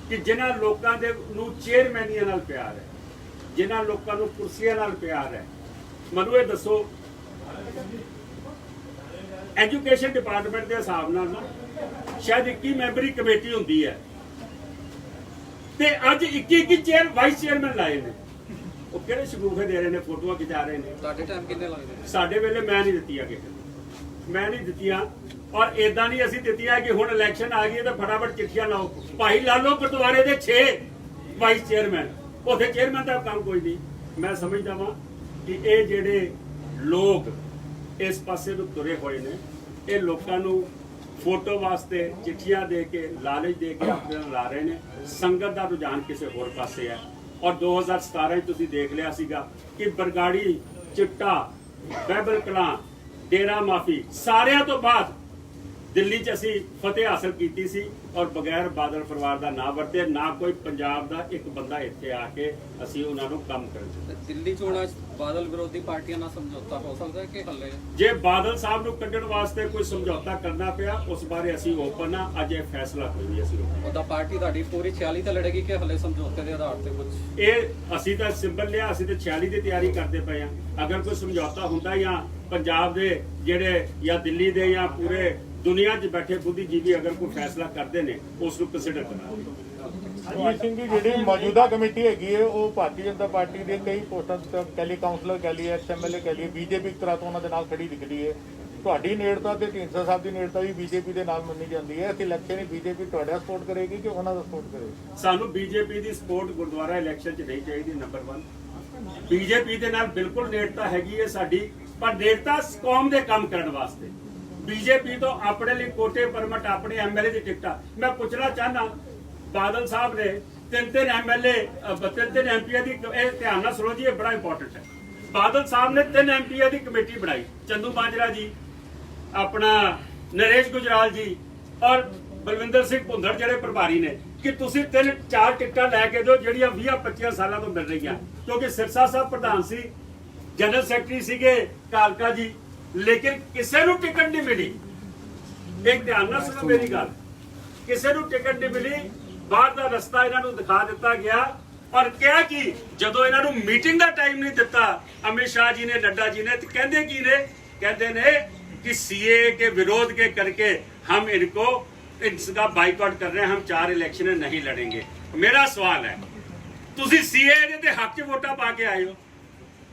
[SPEAKER 1] ਕਿ ਜਿਨ੍ਹਾਂ ਲੋਕਾਂ ਦੇ ਨੂੰ ਚੇਅਰਮੈਨੀਆਂ ਨਾਲ ਪਿਆਰ ਹੈ, ਜਿਨ੍ਹਾਂ ਲੋਕਾਂ ਨੂੰ ਕੁਰਸੀਆਂ ਨਾਲ ਪਿਆਰ ਹੈ, ਮੈਨੂੰ ਇਹ ਦੱਸੋ, ਐਜੂਕੇਸ਼ਨ ਡਿਪਾਰਟਮੈਂਟ ਦੇ ਹਿਸਾਬ ਨਾਲ ਨਾ ਸ਼ਾਇਦ 21 ਮੈਂਬਰੀ ਕਮੇਟੀ ਹੁੰਦੀ ਹੈ, ਤੇ ਅੱਜ 21 ਵਾਈਸ ਚੇਅਰਮੈਨ ਲਾਏ ਨੇ। ਉਹ ਕਿਹੜੇ ਸ਼ਗੂਫੇ ਦੇ ਰਹੇ ਨੇ, ਫੋਟੋਆਂ ਖਿਚਾ ਰਹੇ ਨੇ।
[SPEAKER 4] ਤੁਹਾਡੇ ਟਾਈਮ ਕਿੰਨੇ ਲੱਗਦੇ?
[SPEAKER 1] ਸਾਡੇ ਵੇਲੇ ਮੈਂ ਨਹੀਂ ਦਿੱਤੀਆਂ ਕਿਸੇ ਨੂੰ, ਮੈਂ ਨਹੀਂ ਦਿੱਤੀਆਂ। ਔਰ ਇਦਾਂ ਨਹੀਂ ਅਸੀਂ ਦਿੱਤੀਆਂ ਕਿ ਹੁਣ ਇਲੈਕਸ਼ਨ ਆ ਗਈ ਹੈ ਤਾਂ ਫਟਾਫਟ ਚਿੱਠੀਆਂ ਲਾਓ। ਭਾਈ ਲਾਲੋ ਗੁਰਦੁਆਰੇ ਦੇ 6 ਵਾਈਸ ਚੇਅਰਮੈਨ, ਉੱਥੇ ਚੇਅਰਮੈਨ ਦਾ ਕੰਮ ਕੋਈ ਨਹੀਂ। ਮੈਂ ਸਮਝਦਾ ਵਾਂ ਕਿ ਇਹ ਜਿਹੜੇ ਲੋਕ ਇਸ ਪਾਸੇ ਨੂੰ ਤੁਰੇ ਹੋਏ ਨੇ, ਇਹ ਲੋਕਾਂ ਨੂੰ ਫੋਟੋ ਵਾਸਤੇ ਚਿੱਠੀਆਂ ਦੇ ਕੇ, ਲਾਲਚ ਦੇ ਕੇ ਆਪਣੇ ਨਾਲ ਲਾ ਰਹੇ ਨੇ। ਸੰਗਤ ਦਾ ਰੁਝਾਨ ਕਿਸੇ ਹੋਰ ਪਾਸੇ ਹੈ। ਔਰ 2017 ਚ ਤੁਸੀਂ ਦੇਖ ਲਿਆ ਸੀਗਾ ਕਿ ਬਰਗਾੜੀ, ਚਿੱਟਾ, ਬਾਈਬਲ ਕਲਾਂ, ਡੇਰਾ ਮਾਫੀ, ਸਾਰਿਆਂ ਤੋਂ ਬਾਅਦ ਦਿੱਲੀ 'ਚ ਅਸੀਂ ਫਤਿਹ ਹਾਸਲ ਕੀਤੀ ਸੀ ਔਰ ਬਗੈਰ ਬਾਦਲ ਪਰਿਵਾਰ ਦਾ ਨਾਂ ਵਰਤੇ, ਨਾ ਕੋਈ ਪੰਜਾਬ ਦਾ ਇੱਕ ਬੰਦਾ ਇੱਥੇ ਆ ਕੇ ਅਸੀਂ ਉਹਨਾਂ ਨੂੰ ਕੰਮ ਕਰਨ ਦਿੱਤਾ।
[SPEAKER 4] ਦਿੱਲੀ ਚੋਣਾਂ 'ਚ ਬਾਦਲ ਵਿਰੋਧੀ ਪਾਰਟੀਆਂ ਨਾਲ ਸਮਝੌਤਾ ਹੋ ਸਕਦਾ ਹੈ ਕਿ ਹੱਲੇ?
[SPEAKER 1] ਜੇ ਬਾਦਲ ਸਾਹਿਬ ਨੂੰ ਕੱਢਣ ਵਾਸਤੇ ਕੋਈ ਸਮਝੌਤਾ ਕਰਨਾ ਪਿਆ, ਉਸ ਬਾਰੇ ਅਸੀਂ ਓਪਨ ਆ। ਅੱਜ ਇਹ ਫੈਸਲਾ ਕੋਈ ਨਹੀਂ ਅਸੀਂ ਰੋਕਣਾ।
[SPEAKER 4] ਉਹਦਾ ਪਾਰਟੀ ਤੁਹਾਡੀ ਪੂਰੀ 46 ਤੇ ਲੜੇਗੀ ਕਿ ਹੱਲੇ ਸਮਝੌਤੇ ਦੇ ਆਧਾਰ ਤੇ ਕੁਝ?
[SPEAKER 1] ਇਹ ਅਸੀਂ ਤਾਂ ਸਿੰਬਲ ਲਿਆ, ਅਸੀਂ ਤਾਂ 46 ਦੀ ਤਿਆਰੀ ਕਰਦੇ ਪਏ ਆ। ਅਗਰ ਕੋਈ ਸਮਝੌਤਾ ਹੁੰਦਾ ਜਾਂ ਪੰਜਾਬ ਦੇ ਜਿਹੜੇ ਜਾਂ ਦਿੱਲੀ ਦੇ ਜਾਂ ਪੂਰੇ ਦੁਨੀਆ 'ਚ ਬੈਠੇ ਬੁੱਧੀਜੀਵੀ ਅਗਰ ਕੋਈ ਫੈਸਲਾ ਕਰਦੇ ਨੇ, ਉਸ ਨੂੰ ਕੰਸੀਡਰ ਕਰਾਂਗੇ।
[SPEAKER 2] ਅਜੀਤ ਸਿੰਘ ਜੀ, ਜਿਹੜੀ ਮੌਜੂਦਾ ਕਮੇਟੀ ਹੈਗੀ ਹੈ ਉਹ ਭਾਰਤੀ ਜਨਤਾ ਪਾਰਟੀ ਦੇ ਕਈ ਪੋਸਟਾਂ ਤੇ ਕੈਲੀ ਕਾਉਂਸਲਰ ਕਹਿ ਲਈਏ, ਐਮਐਲਏ ਕਹਿ ਲਈਏ, ਬੀਜੇਪੀ ਇੱਕ ਤਰ੍ਹਾਂ ਤੋਂ ਉਹਨਾਂ ਦੇ ਨਾਲ ਖੜੀ ਦਿਖਦੀ ਹੈ। ਤੁਹਾਡੀ ਨੇੜਤਾ ਤੇ ਢੀਂਡਸਾ ਸਾਹਿਬ ਦੀ ਨੇੜਤਾ ਵੀ ਬੀਜੇਪੀ ਦੇ ਨਾਲ ਮੰਨੀ ਜਾਂਦੀ ਹੈ। ਅਸੀਂ ਇਲੈਕਸ਼ਨ ਹੀ ਬੀਜੇਪੀ ਤੁਹਾਡਾ ਸਪੋਰਟ ਕਰੇਗੀ ਕਿ ਉਹਨਾਂ ਦਾ ਸਪੋਰਟ ਕਰੇਗੀ?
[SPEAKER 1] ਸਾਨੂੰ ਬੀਜੇਪੀ ਦੀ ਸਪੋਰਟ ਗੁਰਦੁਆਰਾ ਇਲੈਕਸ਼ਨ 'ਚ ਨਹੀਂ ਚਾਹੀਦੀ। ਨੰਬਰ 1, ਬੀਜੇਪੀ ਦੇ ਨਾਲ ਬਿਲਕੁਲ ਨੇੜਤਾ ਹੈਗੀ ਹੈ ਸਾਡੀ, ਪਰ ਨੇੜਤਾ ਕੌਮ ਦੇ ਕੰਮ ਕਰਨ ਵਾਸਤੇ। ਬੀਜੇਪੀ ਤੋਂ ਆਪਣੇ ਲਈ ਕੋਟੇ ਪਰਮਟ, ਆਪਣੇ ਐਮਐਲਏ ਦੀ ਟਿਕਟਾਂ। ਮੈਂ ਪੁੱਛਣਾ ਚਾਹਨਾ, ਬਾਦਲ ਸਾਹਿਬ ਨੇ ਤਿੰਨ ਐਮਐਲਏ, ਤਿੰਨ ਐਮਪੀਆਂ ਦੀ, ਇਹ ਧਿਆਨ ਨਾਲ ਸੁਣੋ ਜੀ, ਇਹ ਬੜਾ ਇੰਪੋਰਟੈਂਟ ਹੈ। ਬਾਦਲ ਸਾਹਿਬ ਨੇ 3 ਐਮਪੀਆਂ ਦੀ ਕਮੇਟੀ ਬਣਾਈ, ਚੰਦੂ ਮਾਜਰਾ ਜੀ, ਆਪਣਾ ਨਰੇਸ਼ ਗੁਜਰਾਲ ਜੀ ਔਰ ਬਲਵਿੰਦਰ ਸਿੰਘ ਭੁੰਦੜ ਜਿਹੜੇ ਪ੍ਰਭਾਰੀ ਨੇ, ਕਿ ਤੁਸੀਂ 3-4 ਟਿਕਟਾਂ ਲੈ ਕੇ ਦਿਓ ਜਿਹੜੀਆਂ 20-25 ਸਾਲਾਂ ਤੋਂ ਮਿਲ ਰਹੀਆਂ। ਕਿਉਂਕਿ ਸਿਰਸਾ ਸਾਹਿਬ ਪ੍ਰਧਾਨ ਸੀ, ਜਨਰਲ ਸੈਕਟਰੀ ਸੀਗੇ ਕਾਲਕਾ ਜੀ, ਲੇਕਿਨ ਕਿਸੇ ਨੂੰ ਟਿਕਟ ਨਹੀਂ ਮਿਲੀ। ਇੱਕ ਧਿਆਨ ਨਾਲ ਸੁਣੋ ਮੇਰੀ ਗੱਲ, ਕਿਸੇ ਨੂੰ ਟਿਕਟ ਨਹੀਂ ਮਿਲੀ। ਬਾਹਰ ਦਾ ਰਸਤਾ ਇਹਨਾਂ ਨੂੰ ਦਿਖਾ ਦਿੱਤਾ ਗਿਆ ਔਰ ਕਿਹਾ ਕਿ ਜਦੋਂ ਇਹਨਾਂ ਨੂੰ ਮੀਟਿੰਗ ਦਾ ਟਾਈਮ ਨਹੀਂ ਦਿੱਤਾ ਅਮਿਤ शाह जी ने, नड्डा जी ने, तो कहते की ने, कहते ने कि सीए के विरोध के करके हम इनका बाइकआउट कर रहे हैं, हम 4 इलेक्शन नहीं लड़ेंगे। मेरा सवाल है, ਤੁਸੀਂ ਸੀਏ ਦੇ ਹੱਕ 'ਚ ਵੋਟਾਂ ਪਾ ਕੇ ਆਏ ਹੋ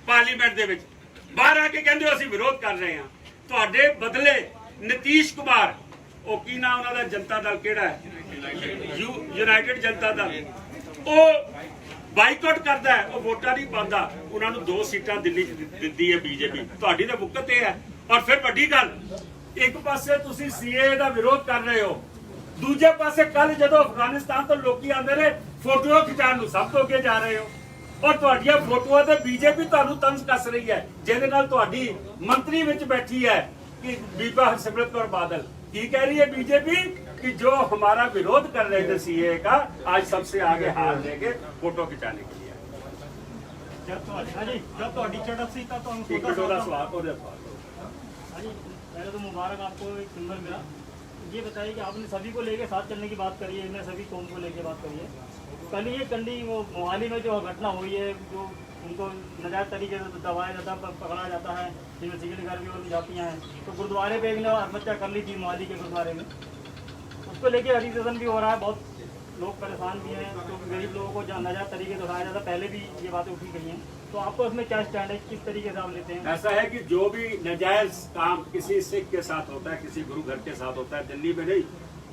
[SPEAKER 1] ਪਾਰਲੀਮੈਂਟ ਦੇ ਵਿੱਚ, ਬਾਹਰ ਆ ਕੇ ਕਹਿੰਦੇ ਹੋ ਅਸੀਂ ਵਿਰੋਧ ਕਰ ਰਹੇ ਹਾਂ। ਤੁਹਾਡੇ ਬਦਲੇ ਨਤੀਸ਼ ਕੁਮਾਰ, ਉਹ ਕੀ ਨਾਮ ਉਹਨਾਂ ਦਾ, ਜਨਤਾ ਦਲ ਕਿਹੜਾ ਹੈ, ਯੂਨਾਈਟਿਡ ਜਨਤਾ ਦਲ, ਉਹ ਬਾਈਕਾਟ ਕਰਦਾ ਹੈ, ਉਹ ਵੋਟਾਂ ਨਹੀਂ ਪਾਉਂਦਾ। ਉਹਨਾਂ ਨੂੰ 2 ਸੀਟਾਂ ਦਿੱਲੀ 'ਚ ਦਿੰਦੀ ਹੈ ਬੀਜੇਪੀ। ਤੁਹਾਡੀ ਤਾਂ ਮੁੱਕਤ ਇਹ ਹੈ। ਔਰ ਫਿਰ ਵੱਡੀ ਗੱਲ, ਇੱਕ ਪਾਸੇ ਤੁਸੀਂ ਸੀਏ ਦਾ ਵਿਰੋਧ ਕਰ ਰਹੇ ਹੋ, ਦੂਜੇ ਪਾਸੇ ਕੱਲ ਜਦੋਂ ਅਫਗਾਨਿਸਤਾਨ ਤੋਂ ਲੋਕੀ ਆਉਂਦੇ ਨੇ ਫੋਟੋਆਂ ਖਿਚਾਉਣ ਨੂੰ ਸਭ ਤੋਂ ਅੱਗੇ ਜਾ ਰਹੇ ਹੋ। ਔਰ ਤੁਹਾਡੀਆਂ ਫੋਟੋਆਂ ਤੇ ਬੀਜੇਪੀ ਤੁਹਾਨੂੰ ਤੰਜ਼ ਕੱਸ ਰਹੀ ਹੈ, ਜਿਹਦੇ ਨਾਲ ਤੁਹਾਡੀ ਮੰਤਰੀ ਵਿੱਚ ਬੈਠੀ ਹੈ ਕਿ ਬੀਬਾ हरसिमरत कौर बादल। की कह रही है बीजेपी कि जो हमारा विरोध कर रहे थे सीए का, आज सबसे आगे हाथ लेके फोटो खिंचाने के लिए।
[SPEAKER 5] जब ਤੁਹਾਡੀ ਚੜ੍ਹਤ ਸੀ ਤਾਂ ਤੁਹਾਨੂੰ
[SPEAKER 1] एक मिनट वाला सवाल हो रहा
[SPEAKER 5] हाजी, पहले तो मुबारक आपको एक सिंबल मिला। ये बताइए कि आपने सभी को लेके साथ चलने की बात करी है, इनने सभी कौम को लेके बात करी है। कल ये कंडी वो मोहाली में जो घटना हुई है, जो उनको नजायज तरीके से दबाया जाता है, पकड़ा जाता है, जिनमें सिगरेट घर भी उनकी जाती हैं, तो गुरुद्वारे पे एक ने आत्महत्या कर ली थी मोहाली के गुरुद्वारे में। उसको लेके हरिजन भी हो रहा है, बहुत लोग परेशान भी हैं, क्योंकि गरीब लोगों को नजायज तरीके से उठाया जाता है। पहले भी ये बातें उठी गई हैं, तो आपको इसमें क्या स्टैंड है, किस तरीके से आप लेते हैं?
[SPEAKER 1] ऐसा है कि जो भी नाजायज काम किसी सिख के साथ होता है, किसी गुरु घर के साथ होता है, दिल्ली में नहीं,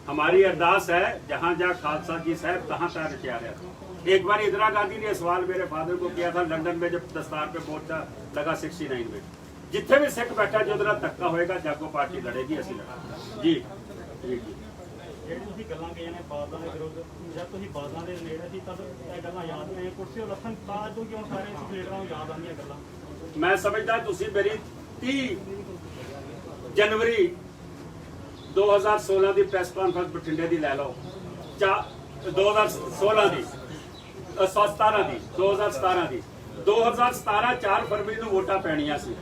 [SPEAKER 1] हमारी अरदास है जहां जहां खालसा जी साहब तहां तहां रचा रहा। एक बार इंदिरा गांधी ने सवाल मेरे फादर को किया था लंदन में, जब दस्तार पे मोर्चा लगा 69 में, जिथे भी सिख बैठा जो धक्का होएगा जागो पार्टी लड़ेगी, असि लड़ेंगे। जी जी जी।
[SPEAKER 5] ਜਿਹੜੇ ਤੁਸੀਂ ਗੱਲਾਂ ਕਹੀਆਂ ਨੇ ਬਾਦਲਾਂ ਦੇ ਵਿਰੁੱਧ, ਜਦ ਤੁਸੀਂ ਬਾਦਲਾਂ ਦੇ ਨੇੜੇ ਸੀ ਤਦ ਇਹ ਗੱਲਾਂ ਯਾਦ ਨੇ, ਕੁਰਸੀ ਤੋਂ ਲੱਥਣ ਬਾਅਦ ਤੋਂ ਕਿਉਂ ਸਾਰੇ ਸਿੱਖ ਲੀਡਰਾਂ ਨੂੰ ਯਾਦ ਆਉਂਦੀਆਂ ਗੱਲਾਂ?
[SPEAKER 1] मैं समझदा ਤੁਸੀਂ ਮੇਰੀ 30 जनवरी 2016 ਦੀ ਪ੍ਰੈਸ ਕਾਨਫਰੰਸ ਬਠਿੰਡੇ ਦੀ ਲੈ ਲਓ, 2016 ਦੀ 17 ਦੀ 2017 ਦੀ 2017 4 ਫਰਵਰੀ ਨੂੰ ਵੋਟਾਂ ਪੈਣੀਆਂ ਸੀ।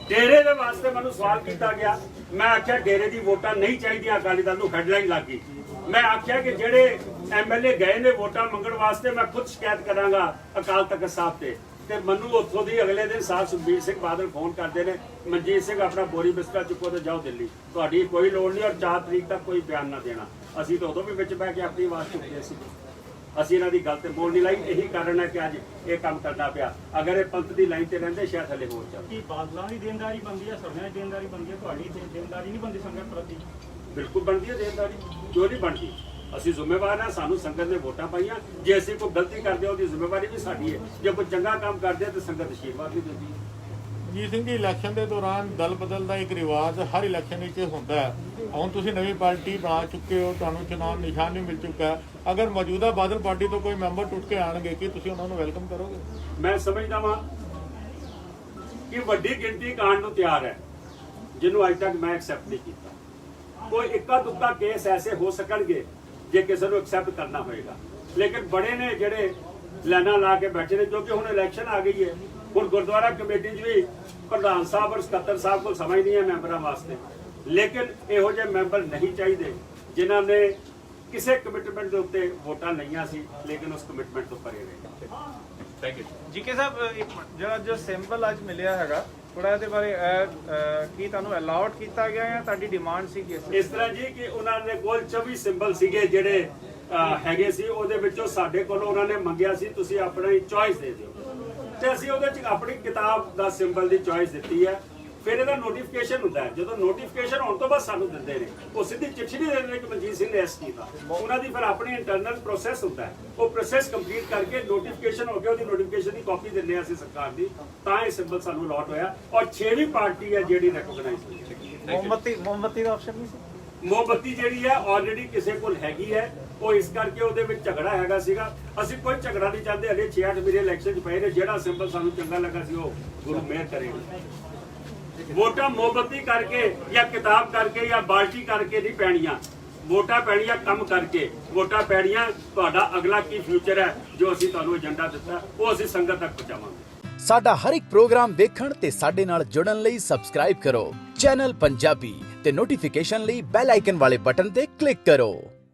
[SPEAKER 1] ਡੇਰੇ ਦੇ ਵਾਸਤੇ ਮੈਨੂੰ ਸਵਾਲ ਕੀਤਾ ਗਿਆ, ਮੈਂ ਆਖਿਆ ਡੇਰੇ ਦੀ ਵੋਟਾਂ ਨਹੀਂ ਚਾਹੀਦੀਆਂ, ਅਕਾਲੀ ਦਲ ਨੂੰ ਹੈਡਲਾਈਨ ਲੱਗ ਗਈ। ਮੈਂ ਆਖਿਆ ਕਿ ਜਿਹੜੇ ਐਮਐਲਏ ਗਏ ਨੇ ਵੋਟਾਂ ਮੰਗਣ ਵਾਸਤੇ, ਮੈਂ ਖੁਦ ਸ਼ਿਕਾਇਤ ਕਰਾਂਗਾ ਅਕਾਲ ਤਖਤ ਸਾਹਿਬ ਤੇ ਮੈਨੂੰ ਉੱਥੋਂ ਦੀ ਅਗਲੇ ਦਿਨ ਸਾਹਿਬ ਸੁਖਬੀਰ ਸਿੰਘ ਬਾਦਲ ਫੋਨ ਕਰਦੇ ਨੇ, ਮਨਜੀਤ ਸਿੰਘ ਆਪਣਾ ਬੋਰੀ ਬਿਸਤਰਾ ਚੁੱਕੋ ਤੇ ਜਾਓ ਦਿੱਲੀ, ਤੁਹਾਡੀ ਕੋਈ ਲੋੜ ਨਹੀਂ, ਔਰ 4 ਤਰੀਕ ਤੱਕ ਕੋਈ ਬਿਆਨ ਨਾ ਦੇਣਾ। ਅਸੀਂ ਤਾਂ ਉਦੋਂ ਵੀ ਵਿੱਚ ਬਹਿ ਕੇ ਆਪਣੀ ਆਵਾਜ਼ ਚੁੱਕੇ ਸੀ, ਅਸੀਂ ਇਹਨਾਂ ਦੀ ਗੱਲ ਤੇ ਬੋਲ ਨਹੀਂ ਲਾਈ। ਇਹੀ ਕਾਰਨ ਹੈ ਕਿ ਅੱਜ ਇਹ ਕੰਮ ਕਰਨਾ ਪਿਆ। ਅਗਰ ਇਹ ਪੰਥ ਦੀ ਲਾਈਨ ਤੇ ਰਹਿੰਦੇ ਸ਼ਾਇਦ ਹਲੇ ਹੋਰ ਚੱਲ।
[SPEAKER 5] ਕਿ ਬਾਦਲਾਂ ਦੀ ਦੇਣਦਾਰੀ ਬਣਦੀ ਹੈ, ਸਰਕਾਰ ਦੀ ਦੇਣਦਾਰੀ ਬਣਦੀ ਹੈ, ਤੁਹਾਡੀ ਦੇਣਦਾਰੀ ਨਹੀਂ ਬਣਦੀ ਸੰਗਤ ਪ੍ਰਤੀ?
[SPEAKER 1] ਬਿਲਕੁਲ ਬਣਦੀ ਹੈ ਦੇਣਦਾਰੀ, ਕਿਉਂ ਨਹੀਂ ਬਣਦੀ? ਅਸੀਂ ਜ਼ਿੰਮੇਵਾਰ ਹਾਂ, ਸਾਨੂੰ ਸੰਗਤ ਨੇ ਵੋਟਾਂ ਪਾਈਆਂ। ਜੇ ਅਸੀਂ ਕੋਈ ਗਲਤੀ ਕਰਦੇ ਹਾਂ ਉਹਦੀ ਜ਼ਿੰਮੇਵਾਰੀ ਵੀ ਸਾਡੀ ਹੈ, ਜੇ ਕੋਈ ਚੰਗਾ ਕੰਮ ਕਰਦੇ ਹਾਂ ਤਾਂ ਸੰਗਤ ਅਸ਼ੀਰਵਾਦ ਵੀ ਦਿੰਦੀ ਹੈ।
[SPEAKER 2] ਜੀ ਸਿੰਘ ਜੀ, ਇਲੈਕਸ਼ਨ ਦੇ ਦੌਰਾਨ ਦਲ ਬਦਲ ਦਾ ਇੱਕ ਰਿਵਾਜ ਹਰ ਇਲੈਕਸ਼ਨ ਵਿੱਚ ਹੁੰਦਾ ਹੈ। ਹੁਣ ਤੁਸੀਂ ਨਵੀਂ ਪਾਰਟੀ ਬਣਾ ਚੁੱਕੇ ਹੋ, ਤੁਹਾਨੂੰ ਚੁਣਾਵ ਨਿਸ਼ਾਨ ਵੀ ਮਿਲ ਚੁੱਕਾ ਹੈ। ਅਗਰ ਮੌਜੂਦਾ ਬਾਦਲ ਪਾਰਟੀ ਤੋਂ ਕੋਈ ਮੈਂਬਰ ਟੁੱਟ ਕੇ ਆਣਗੇ, ਕੀ ਤੁਸੀਂ ਉਹਨਾਂ ਨੂੰ ਵੈਲਕਮ ਕਰੋਗੇ?
[SPEAKER 1] ਮੈਂ ਸਮਝਦਾ ਵਾਂ ਕਿ ਵੱਡੀ ਗਿਣਤੀ ਕਾਂਡ ਨੂੰ ਤਿਆਰ ਹੈ, ਜਿਹਨੂੰ ਅੱਜ ਤੱਕ ਮੈਂ ਐਕਸੈਪਟ ਨਹੀਂ ਕੀਤਾ। ਕੋਈ ਇੱਕਾ ਦੁੱਕਾ ਕੇਸ ਐਸੇ ਹੋ ਸਕਣਗੇ ਜੇ ਕਿਸੇ ਨੂੰ ਐਕਸੈਪਟ ਕਰਨਾ ਹੋਏਗਾ, ਲੇਕਿਨ ਬੜੇ ਨੇ ਜਿਹੜੇ ਲਾਈਨਾਂ ਲਾ ਕੇ ਬੈਠੇ ਨੇ, ਕਿਉਂਕਿ ਹੁਣ ਇਲੈਕਸ਼ਨ ਆ ਗਈ ਹੈ। ਹੁਣ ਗੁਰਦੁਆਰਾ ਕਮੇਟੀ 'ਚ ਵੀ ਪ੍ਰਧਾਨ ਸਾਹਿਬ ਔਰ ਸਕੱਤਰ ਸਾਹਿਬ ਕੋਲ ਸਮਝ ਨਹੀਂ ਹੈ ਮੈਂਬਰਾਂ ਵਾਸਤੇ, ਲੇਕਿਨ ਇਹੋ ਜਿਹੇ ਮੈਂਬਰ ਨਹੀਂ ਚਾਹੀਦੇ ਜਿਨ੍ਹਾਂ ਨੇ ਕਿਸੇ ਕਮਿਟਮੈਂਟ ਦੇ ਉੱਤੇ ਵੋਟਾਂ ਲਈਆਂ ਸੀ ਲੇਕਿਨ ਉਸ ਕਮਿਟਮੈਂਟ ਤੋਂ ਪਰੇ ਰਹੇ।
[SPEAKER 2] ਥੈਂਕ ਯੂ
[SPEAKER 6] ਜੀਕੇ ਸਾਹਿਬ, ਇੱਕ ਜਿਹੜਾ ਜੋ ਸਿੰਬਲ ਅੱਜ ਮਿਲਿਆ ਹੈਗਾ, ਥੋੜਾ ਇਹਦੇ ਬਾਰੇ ਕੀ ਤੁਹਾਨੂੰ ਅਲਾਉਡ ਕੀਤਾ ਗਿਆ ਜਾਂ ਤੁਹਾਡੀ ਡਿਮਾਂਡ ਸੀ ਕਿ
[SPEAKER 1] ਇਸ ਤਰ੍ਹਾਂ ਜੀ ਕਿ ਉਹਨਾਂ ਦੇ ਕੋਲ 24 ਸਿੰਬਲ ਸੀਗੇ ਜਿਹੜੇ ਹੈਗੇ ਸੀ, ਉਹਦੇ ਵਿੱਚੋਂ ਸਾਡੇ ਕੋਲ ਉਹਨਾਂ ਨੇ ਮੰਗਿਆ ਸੀ ਤੁਸੀਂ ਆਪਣੀ ਚੋਇਸ ਦੇ ਦਿਓ, ਤੇ ਅਸੀਂ ਉਹਦੇ ਚ ਆਪਣੀ ਕਿਤਾਬ ਦਾ ਸਿੰਬਲ ਦੀ ਚੋਇਸ ਦਿੱਤੀ ਹੈ। ਫਿਰ ਇਹਦਾ ਨੋਟੀਫਿਕੇਸ਼ਨ ਹੁੰਦਾ ਹੈ, ਜਦੋਂ ਨੋਟੀਫਿਕੇਸ਼ਨ ਹੋਣ ਤੋਂ ਬਾਅਦ ਸਾਨੂੰ ਦਿੰਦੇ ਨੇ, ਉਹ ਸਿੱਧੀ ਚਿੱਠੀ ਨਹੀਂ ਦਿੰਦੇ ਕਿ ਮਨਜੀਤ ਸਿੰਘ ਨੇ ਐਸਟੀ ਦਾ, ਉਹਨਾਂ ਦੀ ਫਿਰ ਆਪਣੀ ਇੰਟਰਨਲ ਪ੍ਰੋਸੈਸ ਹੁੰਦਾ ਹੈ, ਉਹ ਪ੍ਰੋਸੈਸ ਕੰਪਲੀਟ ਕਰਕੇ ਨੋਟੀਫਿਕੇਸ਼ਨ ਹੋ ਗਿਆ, ਉਹਦੀ ਨੋਟੀਫਿਕੇਸ਼ਨ ਦੀ ਕਾਪੀ ਦਿੰਦੇ ਹਾਂ ਅਸੀਂ ਸਰਕਾਰ ਦੀ, ਤਾਂ ਇਹ ਸਿੰਬਲ ਸਾਨੂੰ ਅਲਾਟ ਹੋਇਆ ਔਰ 6ਵੀਂ ਪਾਰਟੀ ਹੈ ਜਿਹੜੀ ਰੈਕੋਗਨਾਈਜ਼ ਹੋਈ।
[SPEAKER 6] ਮੋਮਬੱਤੀ ਦਾ ਆਪਸ਼ਨ ਨਹੀਂ ਸੀ?
[SPEAKER 1] ਮੋਮਬੱਤੀ ਜਿਹੜੀ ਹੈ ਆਲਰੇਡੀ ਕਿਸੇ ਕੋਲ ਹੈਗੀ ਹੈ, ਉਹ ਇਸ ਕਰਕੇ ਉਹਦੇ ਵਿੱਚ ਝਗੜਾ ਹੈਗਾ ਸੀਗਾ। ਅਸੀਂ ਕੋਈ ਝਗੜਾ ਨਹੀਂ ਚਾਹੁੰਦੇ, ਹਲੇ 6-8 ਮੇਰੇ ਇਲੈਕਸ਼ਨ 'ਚ ਪਏ ਨੇ, ਜਿਹੜਾ ਸਿੰਬਲ ਸਾਨੂੰ ਚੰਗਾ ਲੱਗਾ ਸੀ ਉਹ ਗੁਰੂ ਮਿਹਰ ਕਰੇਗਾ। ਵੋਟਾਂ ਮੋਮਬੱਤੀ ਕਰਕੇ ਜਾਂ ਕਿਤਾਬ ਕਰਕੇ ਜਾਂ ਬਾਲਟੀ ਕਰਕੇ ਨਹੀਂ ਪੈਣੀਆਂ, ਵੋਟਾਂ ਪੈਣੀਆਂ ਕੰਮ ਕਰਕੇ, ਵੋਟਾਂ ਪੈਣੀਆਂ ਤੁਹਾਡਾ ਅਗਲਾ ਕੀ ਫਿਊਚਰ ਹੈ, ਜੋ ਅਸੀਂ ਤੁਹਾਨੂੰ ਏਜੰਡਾ ਦਿੱਤਾ ਉਹ ਅਸੀਂ ਸੰਗਤ ਤੱਕ ਪਹੁੰਚਾਵਾਂਗੇ।
[SPEAKER 7] ਸਾਡਾ ਹਰ ਇੱਕ ਪ੍ਰੋਗਰਾਮ ਵੇਖਣ ਤੇ ਸਾਡੇ ਨਾਲ ਜੁੜਨ ਲਈ ਸਬਸਕ੍ਰਾਈਬ ਕਰੋ ਚੈਨਲ ਪੰਜਾਬੀ ਤੇ ਨੋਟੀਫਿਕੇਸ਼ਨ ਲਈ ਬੈਲ ਆਈਕਨ ਵਾਲੇ ਬਟਨ ਤੇ ਕਲਿੱਕ ਕਰੋ।